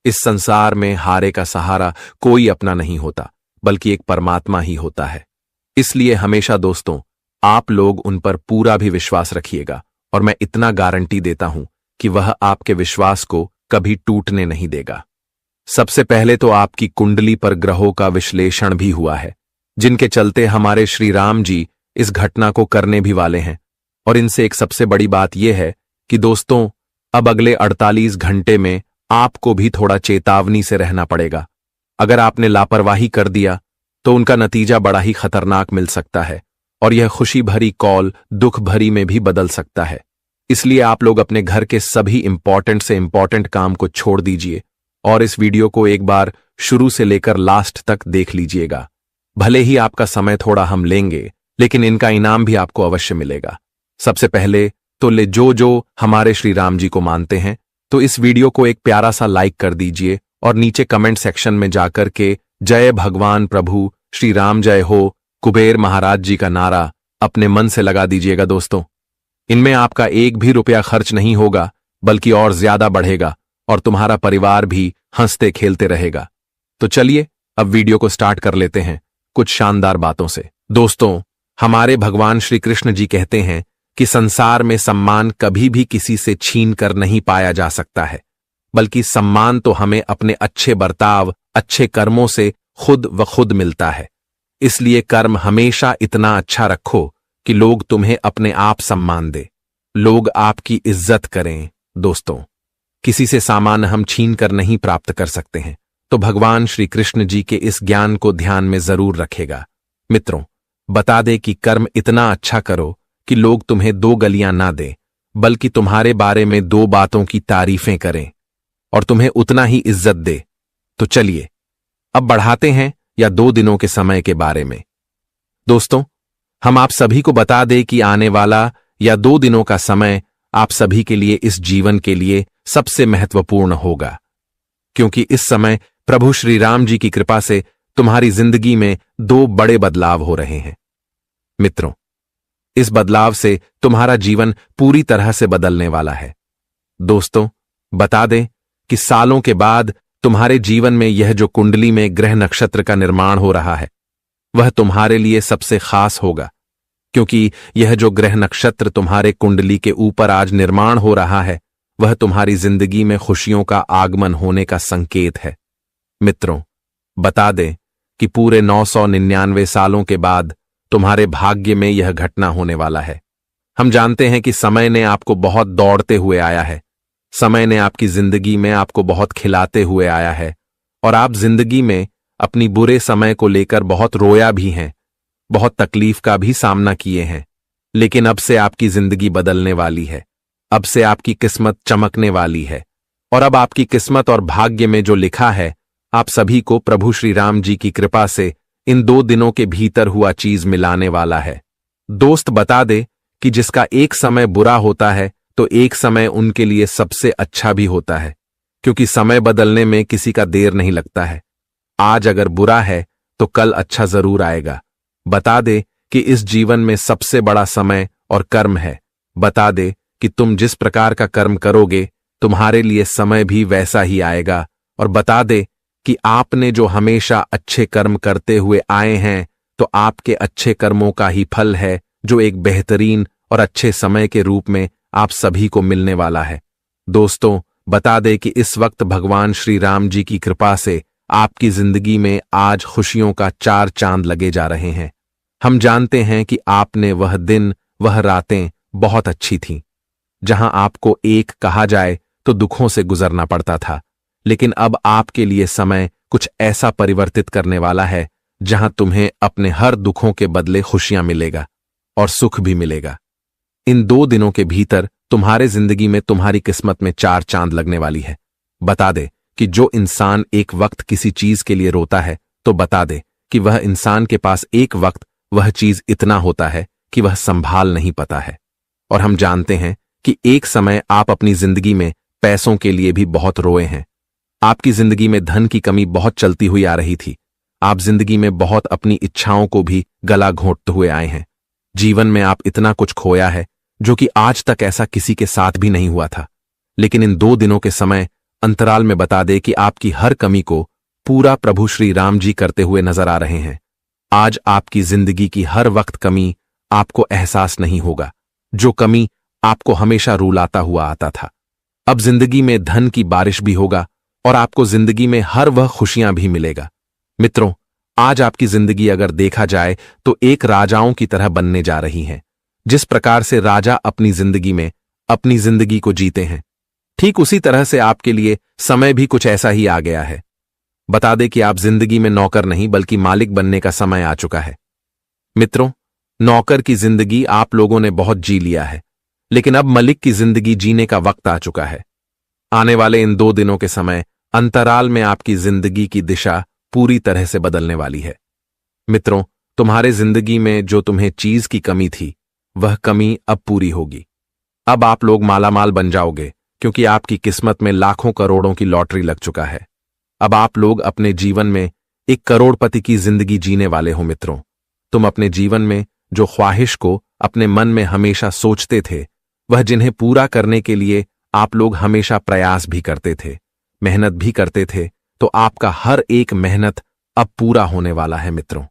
इस संसार में हारे का सहारा कोई अपना नहीं होता, बल्कि एक परमात्मा ही होता है। इसलिए हमेशा दोस्तों, आप लोग उन पर पूरा भी विश्वास रखिएगा, और मैं इतना गारंटी देता हूं कि वह आपके विश्वास को कभी टूटने नहीं देगा। सबसे पहले तो आपकी कुंडली पर ग्रहों का विश्लेषण भी हुआ है, जिनके चलते हमारे श्री राम जी इस घटना को करने भी वाले हैं। और इनसे एक सबसे बड़ी बात यह है कि दोस्तों, अब अगले 48 घंटे में आपको भी थोड़ा चेतावनी से रहना पड़ेगा। अगर आपने लापरवाही कर दिया तो उनका नतीजा बड़ा ही खतरनाक मिल सकता है, और यह खुशी भरी कॉल दुख भरी में भी बदल सकता है। इसलिए आप लोग अपने घर के सभी इंपॉर्टेंट से इंपॉर्टेंट काम को छोड़ दीजिए और इस वीडियो को एक बार शुरू से लेकर लास्ट तक देख लीजिएगा। भले ही आपका समय थोड़ा हम लेंगे, लेकिन इनका इनाम भी आपको अवश्य मिलेगा। सबसे पहले तो जो हमारे श्री राम जी को मानते हैं, तो इस वीडियो को एक प्यारा सा लाइक कर दीजिए और नीचे कमेंट सेक्शन में जाकर के जय भगवान प्रभु श्री राम जय हो कुबेर महाराज जी का नारा अपने मन से लगा दीजिएगा। दोस्तों, इनमें आपका एक भी रुपया खर्च नहीं होगा, बल्कि और ज्यादा बढ़ेगा और तुम्हारा परिवार भी हंसते खेलते रहेगा। तो चलिए अब वीडियो को स्टार्ट कर लेते हैं कुछ शानदार बातों से। दोस्तों, हमारे भगवान श्री कृष्ण जी कहते हैं कि संसार में सम्मान कभी भी किसी से छीन कर नहीं पाया जा सकता है, बल्कि सम्मान तो हमें अपने अच्छे बर्ताव, अच्छे कर्मों से खुद व खुद मिलता है। इसलिए कर्म हमेशा इतना अच्छा रखो कि लोग तुम्हें अपने आप सम्मान दे, लोग आपकी इज्जत करें। दोस्तों, किसी से सामान हम छीन कर नहीं प्राप्त कर सकते हैं, तो भगवान श्री कृष्ण जी के इस ज्ञान को ध्यान में जरूर रखेगा। मित्रों, बता दे कि कर्म इतना अच्छा करो कि लोग तुम्हें 2 गलियां ना दें, बल्कि तुम्हारे बारे में 2 बातों की तारीफें करें और तुम्हें उतना ही इज्जत दे। तो चलिए अब बढ़ाते हैं या 2 दिनों के समय के बारे में। दोस्तों, हम आप सभी को बता दें कि आने वाला या 2 दिनों का समय आप सभी के लिए इस जीवन के लिए सबसे महत्वपूर्ण होगा, क्योंकि इस समय प्रभु श्री राम जी की कृपा से तुम्हारी जिंदगी में दो बड़े बदलाव हो रहे हैं। मित्रों, इस बदलाव से तुम्हारा जीवन पूरी तरह से बदलने वाला है। दोस्तों, बता दें कि सालों के बाद तुम्हारे जीवन में यह जो कुंडली में ग्रह नक्षत्र का निर्माण हो रहा है, वह तुम्हारे लिए सबसे खास होगा, क्योंकि यह जो ग्रह नक्षत्र तुम्हारे कुंडली के ऊपर आज निर्माण हो रहा है, वह तुम्हारी जिंदगी में खुशियों का आगमन होने का संकेत है। मित्रों, बता दें कि पूरे 999 सालों के बाद तुम्हारे भाग्य में यह घटना होने वाला है। हम जानते हैं कि समय ने आपको बहुत दौड़ते हुए आया है, समय ने आपकी जिंदगी में आपको बहुत खिलाते हुए आया है, और आप जिंदगी में अपनी बुरे समय को लेकर बहुत रोया भी हैं, बहुत तकलीफ का भी सामना किए हैं। लेकिन अब से आपकी जिंदगी बदलने वाली है, अब से आपकी किस्मत चमकने वाली है, और अब आपकी किस्मत और भाग्य में जो लिखा है, आप सभी को प्रभु श्री राम जी की कृपा से इन 2 दिनों के भीतर हुआ चीज मिलाने वाला है। दोस्त, बता दे कि जिसका एक समय बुरा होता है तो एक समय उनके लिए सबसे अच्छा भी होता है, क्योंकि समय बदलने में किसी का देर नहीं लगता है। आज अगर बुरा है तो कल अच्छा जरूर आएगा। बता दे कि इस जीवन में सबसे बड़ा समय और कर्म है। बता दे कि तुम जिस प्रकार का कर्म करोगे, तुम्हारे लिए समय भी वैसा ही आएगा। और बता दे कि आपने जो हमेशा अच्छे कर्म करते हुए आए हैं, तो आपके अच्छे कर्मों का ही फल है, जो एक बेहतरीन और अच्छे समय के रूप में आप सभी को मिलने वाला है। दोस्तों, बता दे कि इस वक्त भगवान श्री राम जी की कृपा से आपकी जिंदगी में आज खुशियों का 4 चांद लगे जा रहे हैं। हम जानते हैं कि आपने वह दिन, वह रातें बहुत अच्छी थीं, जहां आपको एक कहा जाए तो दुखों से गुजरना पड़ता था। लेकिन अब आपके लिए समय कुछ ऐसा परिवर्तित करने वाला है, जहां तुम्हें अपने हर दुखों के बदले खुशियां मिलेगा और सुख भी मिलेगा। इन 2 दिनों के भीतर तुम्हारे जिंदगी में तुम्हारी किस्मत में 4 चांद लगने वाली है। बता दे कि जो इंसान एक वक्त किसी चीज के लिए रोता है, तो बता दे कि वह इंसान के पास एक वक्त वह चीज इतना होता है कि वह संभाल नहीं पाता है। और हम जानते हैं कि एक समय आप अपनी जिंदगी में पैसों के लिए भी बहुत रोए हैं। आपकी जिंदगी में धन की कमी बहुत चलती हुई आ रही थी। आप जिंदगी में बहुत अपनी इच्छाओं को भी गला घोंटते हुए आए हैं। जीवन में आप इतना कुछ खोया है जो कि आज तक ऐसा किसी के साथ भी नहीं हुआ था। लेकिन इन 2 दिनों के समय अंतराल में बता दे कि आपकी हर कमी को पूरा प्रभु श्री राम जी करते हुए नजर आ रहे हैं। आज आपकी जिंदगी की हर वक्त कमी आपको एहसास नहीं होगा, जो कमी आपको हमेशा रुलाता हुआ आता था। अब जिंदगी में धन की बारिश भी होगा और आपको जिंदगी में हर वह खुशियां भी मिलेगा। मित्रों, आज आपकी जिंदगी अगर देखा जाए तो एक राजाओं की तरह बनने जा रही है। जिस प्रकार से राजा अपनी जिंदगी में अपनी जिंदगी को जीते हैं, ठीक उसी तरह से आपके लिए समय भी कुछ ऐसा ही आ गया है। बता दे कि आप जिंदगी में नौकर नहीं बल्कि मालिक बनने का समय आ चुका है। मित्रों, नौकर की जिंदगी आप लोगों ने बहुत जी लिया है, लेकिन अब मलिक की जिंदगी जीने का वक्त आ चुका है। आने वाले इन 2 दिनों के समय अंतराल में आपकी जिंदगी की दिशा पूरी तरह से बदलने वाली है। मित्रों, तुम्हारे जिंदगी में जो तुम्हें चीज की कमी थी, वह कमी अब पूरी होगी। अब आप लोग मालामाल बन जाओगे, क्योंकि आपकी किस्मत में लाखों करोड़ों की लॉटरी लग चुका है। अब आप लोग अपने जीवन में एक करोड़पति की जिंदगी जीने वाले हो। मित्रों, तुम अपने जीवन में जो ख्वाहिश को अपने मन में हमेशा सोचते थे, वह जिन्हें पूरा करने के लिए आप लोग हमेशा प्रयास भी करते थे, मेहनत भी करते थे, तो आपका हर एक मेहनत अब पूरा होने वाला है। मित्रों,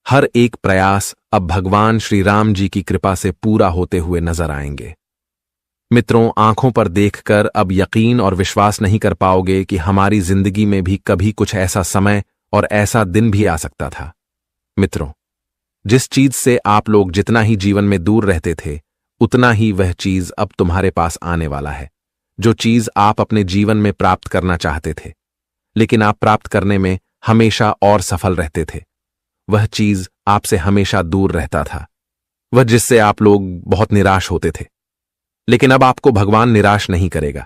हर एक प्रयास अब भगवान श्री राम जी की कृपा से पूरा होते हुए नजर आएंगे। मित्रों, आंखों पर देखकर अब यकीन और विश्वास नहीं कर पाओगे कि हमारी जिंदगी में भी कभी कुछ ऐसा समय और ऐसा दिन भी आ सकता था। मित्रों, जिस चीज से आप लोग जितना ही जीवन में दूर रहते थे, उतना ही वह चीज अब तुम्हारे पास आने वाला है। जो चीज आप अपने जीवन में प्राप्त करना चाहते थे, लेकिन आप प्राप्त करने में हमेशा और सफल रहते थे, वह चीज आपसे हमेशा दूर रहता था, वह जिससे आप लोग बहुत निराश होते थे। लेकिन अब आपको भगवान निराश नहीं करेगा,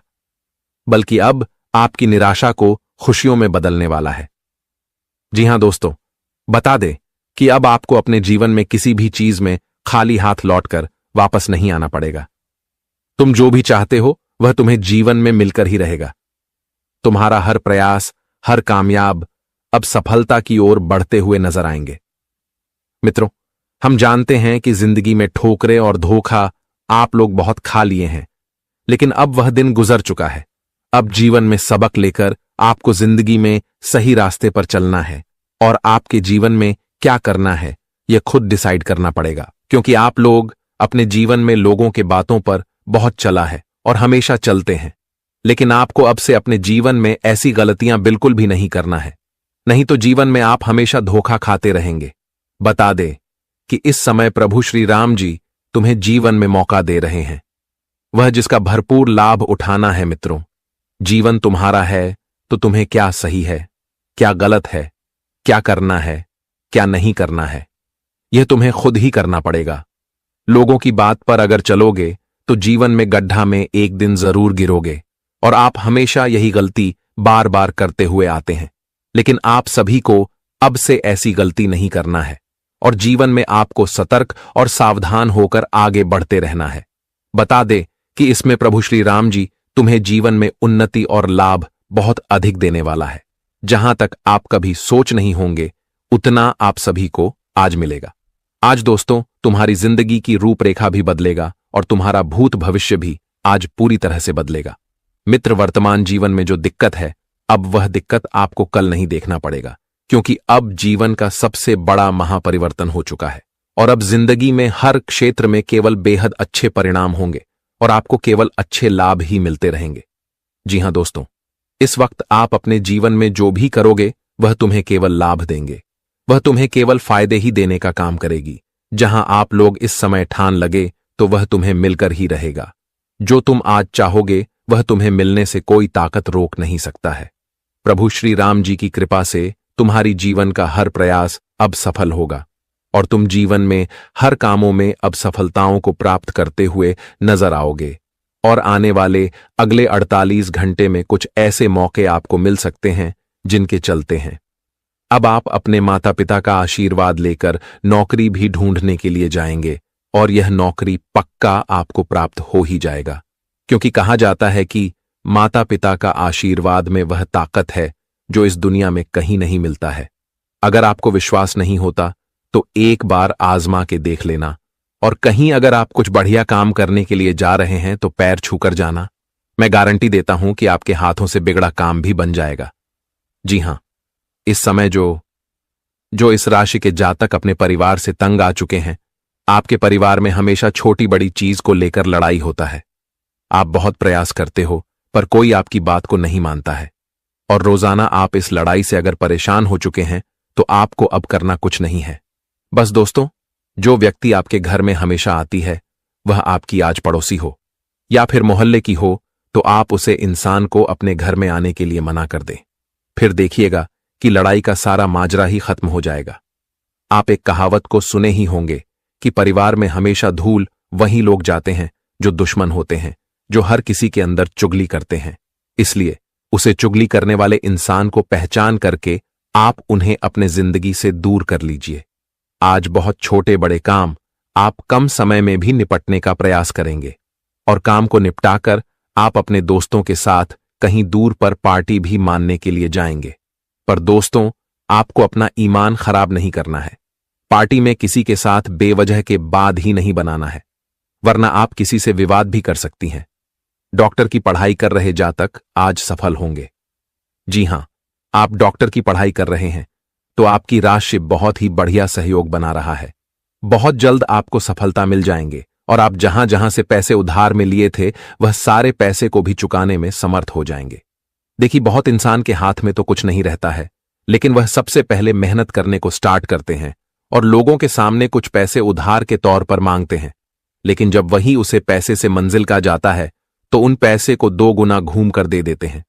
बल्कि अब आपकी निराशा को खुशियों में बदलने वाला है। जी हां दोस्तों, बता दे कि अब आपको अपने जीवन में किसी भी चीज में खाली हाथ लौटकर वापस नहीं आना पड़ेगा। तुम जो भी चाहते हो वह तुम्हें जीवन में मिलकर ही रहेगा। तुम्हारा हर प्रयास, हर कामयाब अब सफलता की ओर बढ़ते हुए नजर आएंगे। मित्रों, हम जानते हैं कि जिंदगी में ठोकरें और धोखा आप लोग बहुत खा लिए हैं, लेकिन अब वह दिन गुजर चुका है। अब जीवन में सबक लेकर आपको जिंदगी में सही रास्ते पर चलना है और आपके जीवन में क्या करना है यह खुद डिसाइड करना पड़ेगा, क्योंकि आप लोग अपने जीवन में लोगों के बातों पर बहुत चला है और हमेशा चलते हैं। लेकिन आपको अब से अपने जीवन में ऐसी गलतियां बिल्कुल भी नहीं करना है, नहीं तो जीवन में आप हमेशा धोखा खाते रहेंगे। बता दे कि इस समय प्रभु श्री राम जी तुम्हें जीवन में मौका दे रहे हैं, वह जिसका भरपूर लाभ उठाना है। मित्रों, जीवन तुम्हारा है तो तुम्हें क्या सही है, क्या गलत है, क्या करना है, क्या नहीं करना है, यह तुम्हें खुद ही करना पड़ेगा। लोगों की बात पर अगर चलोगे तो जीवन में गड्ढा में एक दिन जरूर गिरोगे और आप हमेशा यही गलती बार बार करते हुए आते हैं। लेकिन आप सभी को अब से ऐसी गलती नहीं करना है और जीवन में आपको सतर्क और सावधान होकर आगे बढ़ते रहना है। बता दे कि इसमें प्रभु श्री राम जी तुम्हें जीवन में उन्नति और लाभ बहुत अधिक देने वाला है। जहां तक आप कभी सोच नहीं होंगे उतना आप सभी को आज मिलेगा। आज दोस्तों, तुम्हारी जिंदगी की रूपरेखा भी बदलेगा और तुम्हारा भूत भविष्य भी आज पूरी तरह से बदलेगा। मित्र, वर्तमान जीवन में जो दिक्कत है, अब वह दिक्कत आपको कल नहीं देखना पड़ेगा, क्योंकि अब जीवन का सबसे बड़ा महापरिवर्तन हो चुका है और अब जिंदगी में हर क्षेत्र में केवल बेहद अच्छे परिणाम होंगे और आपको केवल अच्छे लाभ ही मिलते रहेंगे। जी हां दोस्तों, इस वक्त आप अपने जीवन में जो भी करोगे वह तुम्हें केवल लाभ देंगे, वह तुम्हें केवल फायदे ही देने का काम करेगी। जहां आप लोग इस समय ठान लगे तो वह तुम्हें मिलकर ही रहेगा। जो तुम आज चाहोगे वह तुम्हें मिलने से कोई ताकत रोक नहीं सकता है। प्रभु श्री राम जी की कृपा से तुम्हारी जीवन का हर प्रयास अब सफल होगा और तुम जीवन में हर कामों में अब सफलताओं को प्राप्त करते हुए नजर आओगे। और आने वाले अगले 48 घंटे में कुछ ऐसे मौके आपको मिल सकते हैं जिनके चलते हैं अब आप अपने माता पिता का आशीर्वाद लेकर नौकरी भी ढूंढने के लिए जाएंगे और यह नौकरी पक्का आपको प्राप्त हो ही जाएगा, क्योंकि कहा जाता है कि माता पिता का आशीर्वाद में वह ताकत है जो इस दुनिया में कहीं नहीं मिलता है। अगर आपको विश्वास नहीं होता तो एक बार आजमा के देख लेना, और कहीं अगर आप कुछ बढ़िया काम करने के लिए जा रहे हैं तो पैर छूकर जाना। मैं गारंटी देता हूं कि आपके हाथों से बिगड़ा काम भी बन जाएगा। जी हां, इस समय जो इस राशि के जातक अपने परिवार से तंग आ चुके हैं, आपके परिवार में हमेशा छोटी बड़ी चीज को लेकर लड़ाई होता है। आप बहुत प्रयास करते हो पर कोई आपकी बात को नहीं मानता है और रोजाना आप इस लड़ाई से अगर परेशान हो चुके हैं तो आपको अब करना कुछ नहीं है। बस दोस्तों, जो व्यक्ति आपके घर में हमेशा आती है वह आपकी आज पड़ोसी हो या फिर मोहल्ले की हो तो आप उसे इंसान को अपने घर में आने के लिए मना कर दें। फिर देखिएगा कि लड़ाई का सारा माजरा ही खत्म हो जाएगा। आप एक कहावत को सुने ही होंगे कि परिवार में हमेशा धूल वही लोग जाते हैं जो दुश्मन होते हैं, जो हर किसी के अंदर चुगली करते हैं। इसलिए उसे चुगली करने वाले इंसान को पहचान करके आप उन्हें अपने जिंदगी से दूर कर लीजिए। आज बहुत छोटे बड़े काम आप कम समय में भी निपटने का प्रयास करेंगे और काम को निपटाकर आप अपने दोस्तों के साथ कहीं दूर पर पार्टी भी मानने के लिए जाएंगे। पर दोस्तों, आपको अपना ईमान खराब नहीं करना है। पार्टी में किसी के साथ बेवजह के बाद ही नहीं बनाना है, वरना आप किसी से विवाद भी कर सकती हैं। डॉक्टर की पढ़ाई कर रहे जातक आज सफल होंगे। जी हां, आप डॉक्टर की पढ़ाई कर रहे हैं तो आपकी राशि बहुत ही बढ़िया सहयोग बना रहा है। बहुत जल्द आपको सफलता मिल जाएंगे और आप जहां जहां से पैसे उधार में लिए थे वह सारे पैसे को भी चुकाने में समर्थ हो जाएंगे। देखिए, बहुत इंसान के हाथ में तो कुछ नहीं रहता है, लेकिन वह सबसे पहले मेहनत करने को स्टार्ट करते हैं और लोगों के सामने कुछ पैसे उधार के तौर पर मांगते हैं। लेकिन जब वही उसे पैसे से मंजिल का जाता है तो उन पैसे को 2 गुना घूम कर दे देते हैं।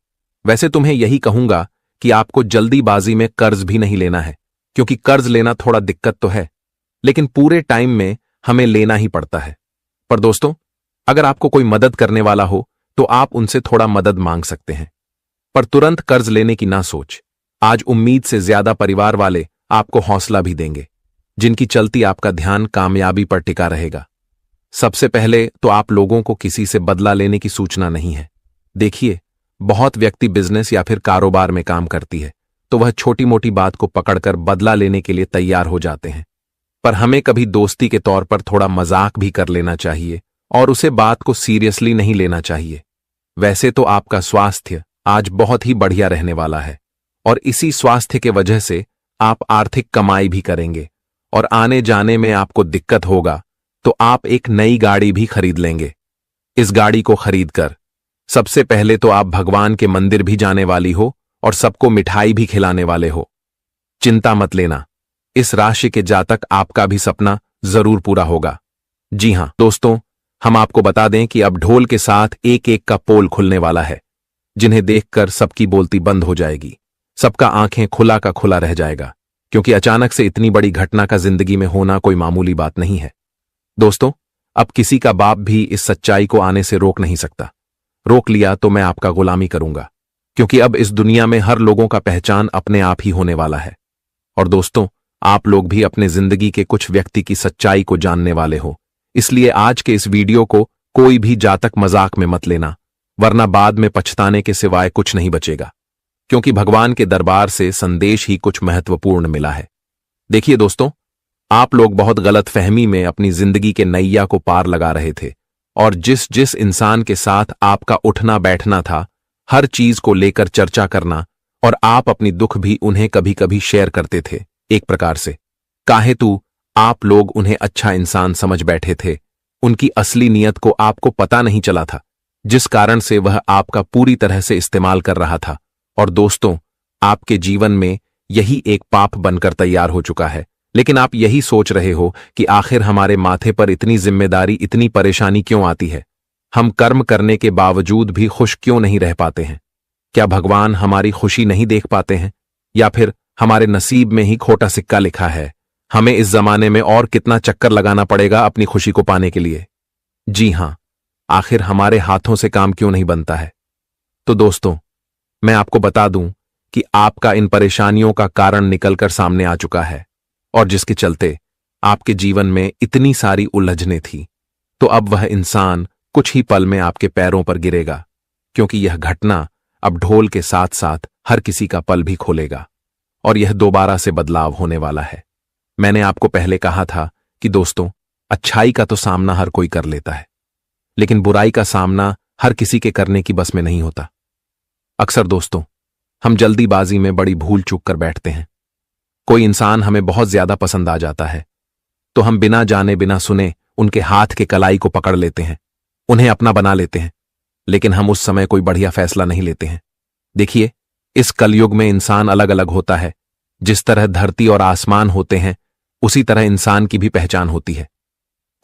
वैसे तुम्हें यही कहूंगा कि आपको जल्दीबाजी में कर्ज भी नहीं लेना है, क्योंकि कर्ज लेना थोड़ा दिक्कत तो है, लेकिन पूरे टाइम में हमें लेना ही पड़ता है। पर दोस्तों, अगर आपको कोई मदद करने वाला हो तो आप उनसे थोड़ा मदद मांग सकते हैं, पर तुरंत कर्ज लेने की ना सोच। आज उम्मीद से ज्यादा परिवार वाले आपको हौसला भी देंगे, जिनकी चलती आपका ध्यान कामयाबी पर टिका रहेगा। सबसे पहले तो आप लोगों को किसी से बदला लेने की सूचना नहीं है। देखिए, बहुत व्यक्ति बिजनेस या फिर कारोबार में काम करती है तो वह छोटी मोटी बात को पकड़कर बदला लेने के लिए तैयार हो जाते हैं। पर हमें कभी दोस्ती के तौर पर थोड़ा मजाक भी कर लेना चाहिए और उसे बात को सीरियसली नहीं लेना चाहिए। वैसे तो आपका स्वास्थ्य आज बहुत ही बढ़िया रहने वाला है और इसी स्वास्थ्य के वजह से आप आर्थिक कमाई भी करेंगे और आने जाने में आपको दिक्कत होगा तो आप एक नई गाड़ी भी खरीद लेंगे। इस गाड़ी को खरीदकर सबसे पहले तो आप भगवान के मंदिर भी जाने वाली हो और सबको मिठाई भी खिलाने वाले हो। चिंता मत लेना, इस राशि के जातक आपका भी सपना जरूर पूरा होगा। जी हां दोस्तों, हम आपको बता दें कि अब ढोल के साथ एक एक का पोल खुलने वाला है, जिन्हें देखकर सबकी बोलती बंद हो जाएगी, सबका आंखें खुला का खुला रह जाएगा, क्योंकि अचानक से इतनी बड़ी घटना का जिंदगी में होना कोई मामूली बात नहीं है। दोस्तों, अब किसी का बाप भी इस सच्चाई को आने से रोक नहीं सकता। रोक लिया तो मैं आपका गुलामी करूंगा, क्योंकि अब इस दुनिया में हर लोगों का पहचान अपने आप ही होने वाला है। और दोस्तों, आप लोग भी अपने जिंदगी के कुछ व्यक्ति की सच्चाई को जानने वाले हो, इसलिए आज के इस वीडियो को कोई भी जातक मजाक में मत लेना, वरना बाद में पछताने के सिवाय कुछ नहीं बचेगा, क्योंकि भगवान के दरबार से संदेश ही कुछ महत्वपूर्ण मिला है। देखिए दोस्तों, आप लोग बहुत गलत फहमी में अपनी जिंदगी के नैया को पार लगा रहे थे और जिस जिस इंसान के साथ आपका उठना बैठना था, हर चीज को लेकर चर्चा करना और आप अपनी दुख भी उन्हें कभी कभी शेयर करते थे। एक प्रकार से काहे तू आप लोग उन्हें अच्छा इंसान समझ बैठे थे, उनकी असली नीयत को आपको पता नहीं चला था, जिस कारण से वह आपका पूरी तरह से इस्तेमाल कर रहा था। और दोस्तों, आपके जीवन में यही एक पाप बनकर तैयार हो चुका है, लेकिन आप यही सोच रहे हो कि आखिर हमारे माथे पर इतनी जिम्मेदारी, इतनी परेशानी क्यों आती है? हम कर्म करने के बावजूद भी खुश क्यों नहीं रह पाते हैं? क्या भगवान हमारी खुशी नहीं देख पाते हैं, या फिर हमारे नसीब में ही खोटा सिक्का लिखा है? हमें इस जमाने में और कितना चक्कर लगाना पड़ेगा अपनी खुशी को पाने के लिए? जी हां, आखिर हमारे हाथों से काम क्यों नहीं बनता है? तो दोस्तों, मैं आपको बता दूं कि आपका इन परेशानियों का कारण निकलकर सामने आ चुका है, और जिसके चलते आपके जीवन में इतनी सारी उलझनें थी, तो अब वह इंसान कुछ ही पल में आपके पैरों पर गिरेगा, क्योंकि यह घटना अब ढोल के साथ साथ हर किसी का पल भी खोलेगा और यह दोबारा से बदलाव होने वाला है। मैंने आपको पहले कहा था कि दोस्तों, अच्छाई का तो सामना हर कोई कर लेता है, लेकिन बुराई का सामना हर किसी के करने की बस में नहीं होता। अक्सर दोस्तों, हम जल्दीबाजी में बड़ी भूल चूक कर बैठते हैं। कोई इंसान हमें बहुत ज्यादा पसंद आ जाता है तो हम बिना जाने बिना सुने उनके हाथ के कलाई को पकड़ लेते हैं, उन्हें अपना बना लेते हैं, लेकिन हम उस समय कोई बढ़िया फैसला नहीं लेते हैं। देखिए, इस कलयुग में इंसान अलग अलग होता है। जिस तरह धरती और आसमान होते हैं, उसी तरह इंसान की भी पहचान होती है।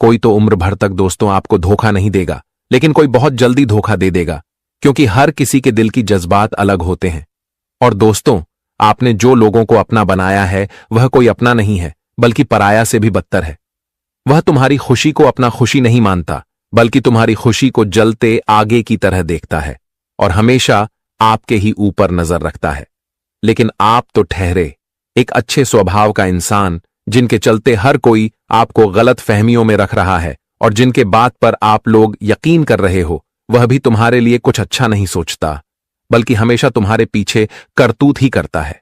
कोई तो उम्र भर तक दोस्तों आपको धोखा नहीं देगा, लेकिन कोई बहुत जल्दी धोखा दे देगा, क्योंकि हर किसी के दिल की जज्बात अलग होते हैं। और दोस्तों, आपने जो लोगों को अपना बनाया है वह कोई अपना नहीं है, बल्कि पराया से भी बदतर है। वह तुम्हारी खुशी को अपना खुशी नहीं मानता, बल्कि तुम्हारी खुशी को जलते आगे की तरह देखता है और हमेशा आपके ही ऊपर नजर रखता है। लेकिन आप तो ठहरे एक अच्छे स्वभाव का इंसान, जिनके चलते हर कोई आपको गलत फहमियों में रख रहा है और जिनके बात पर आप लोग यकीन कर रहे हो, वह भी तुम्हारे लिए कुछ अच्छा नहीं सोचता, बल्कि हमेशा तुम्हारे पीछे करतूत ही करता है।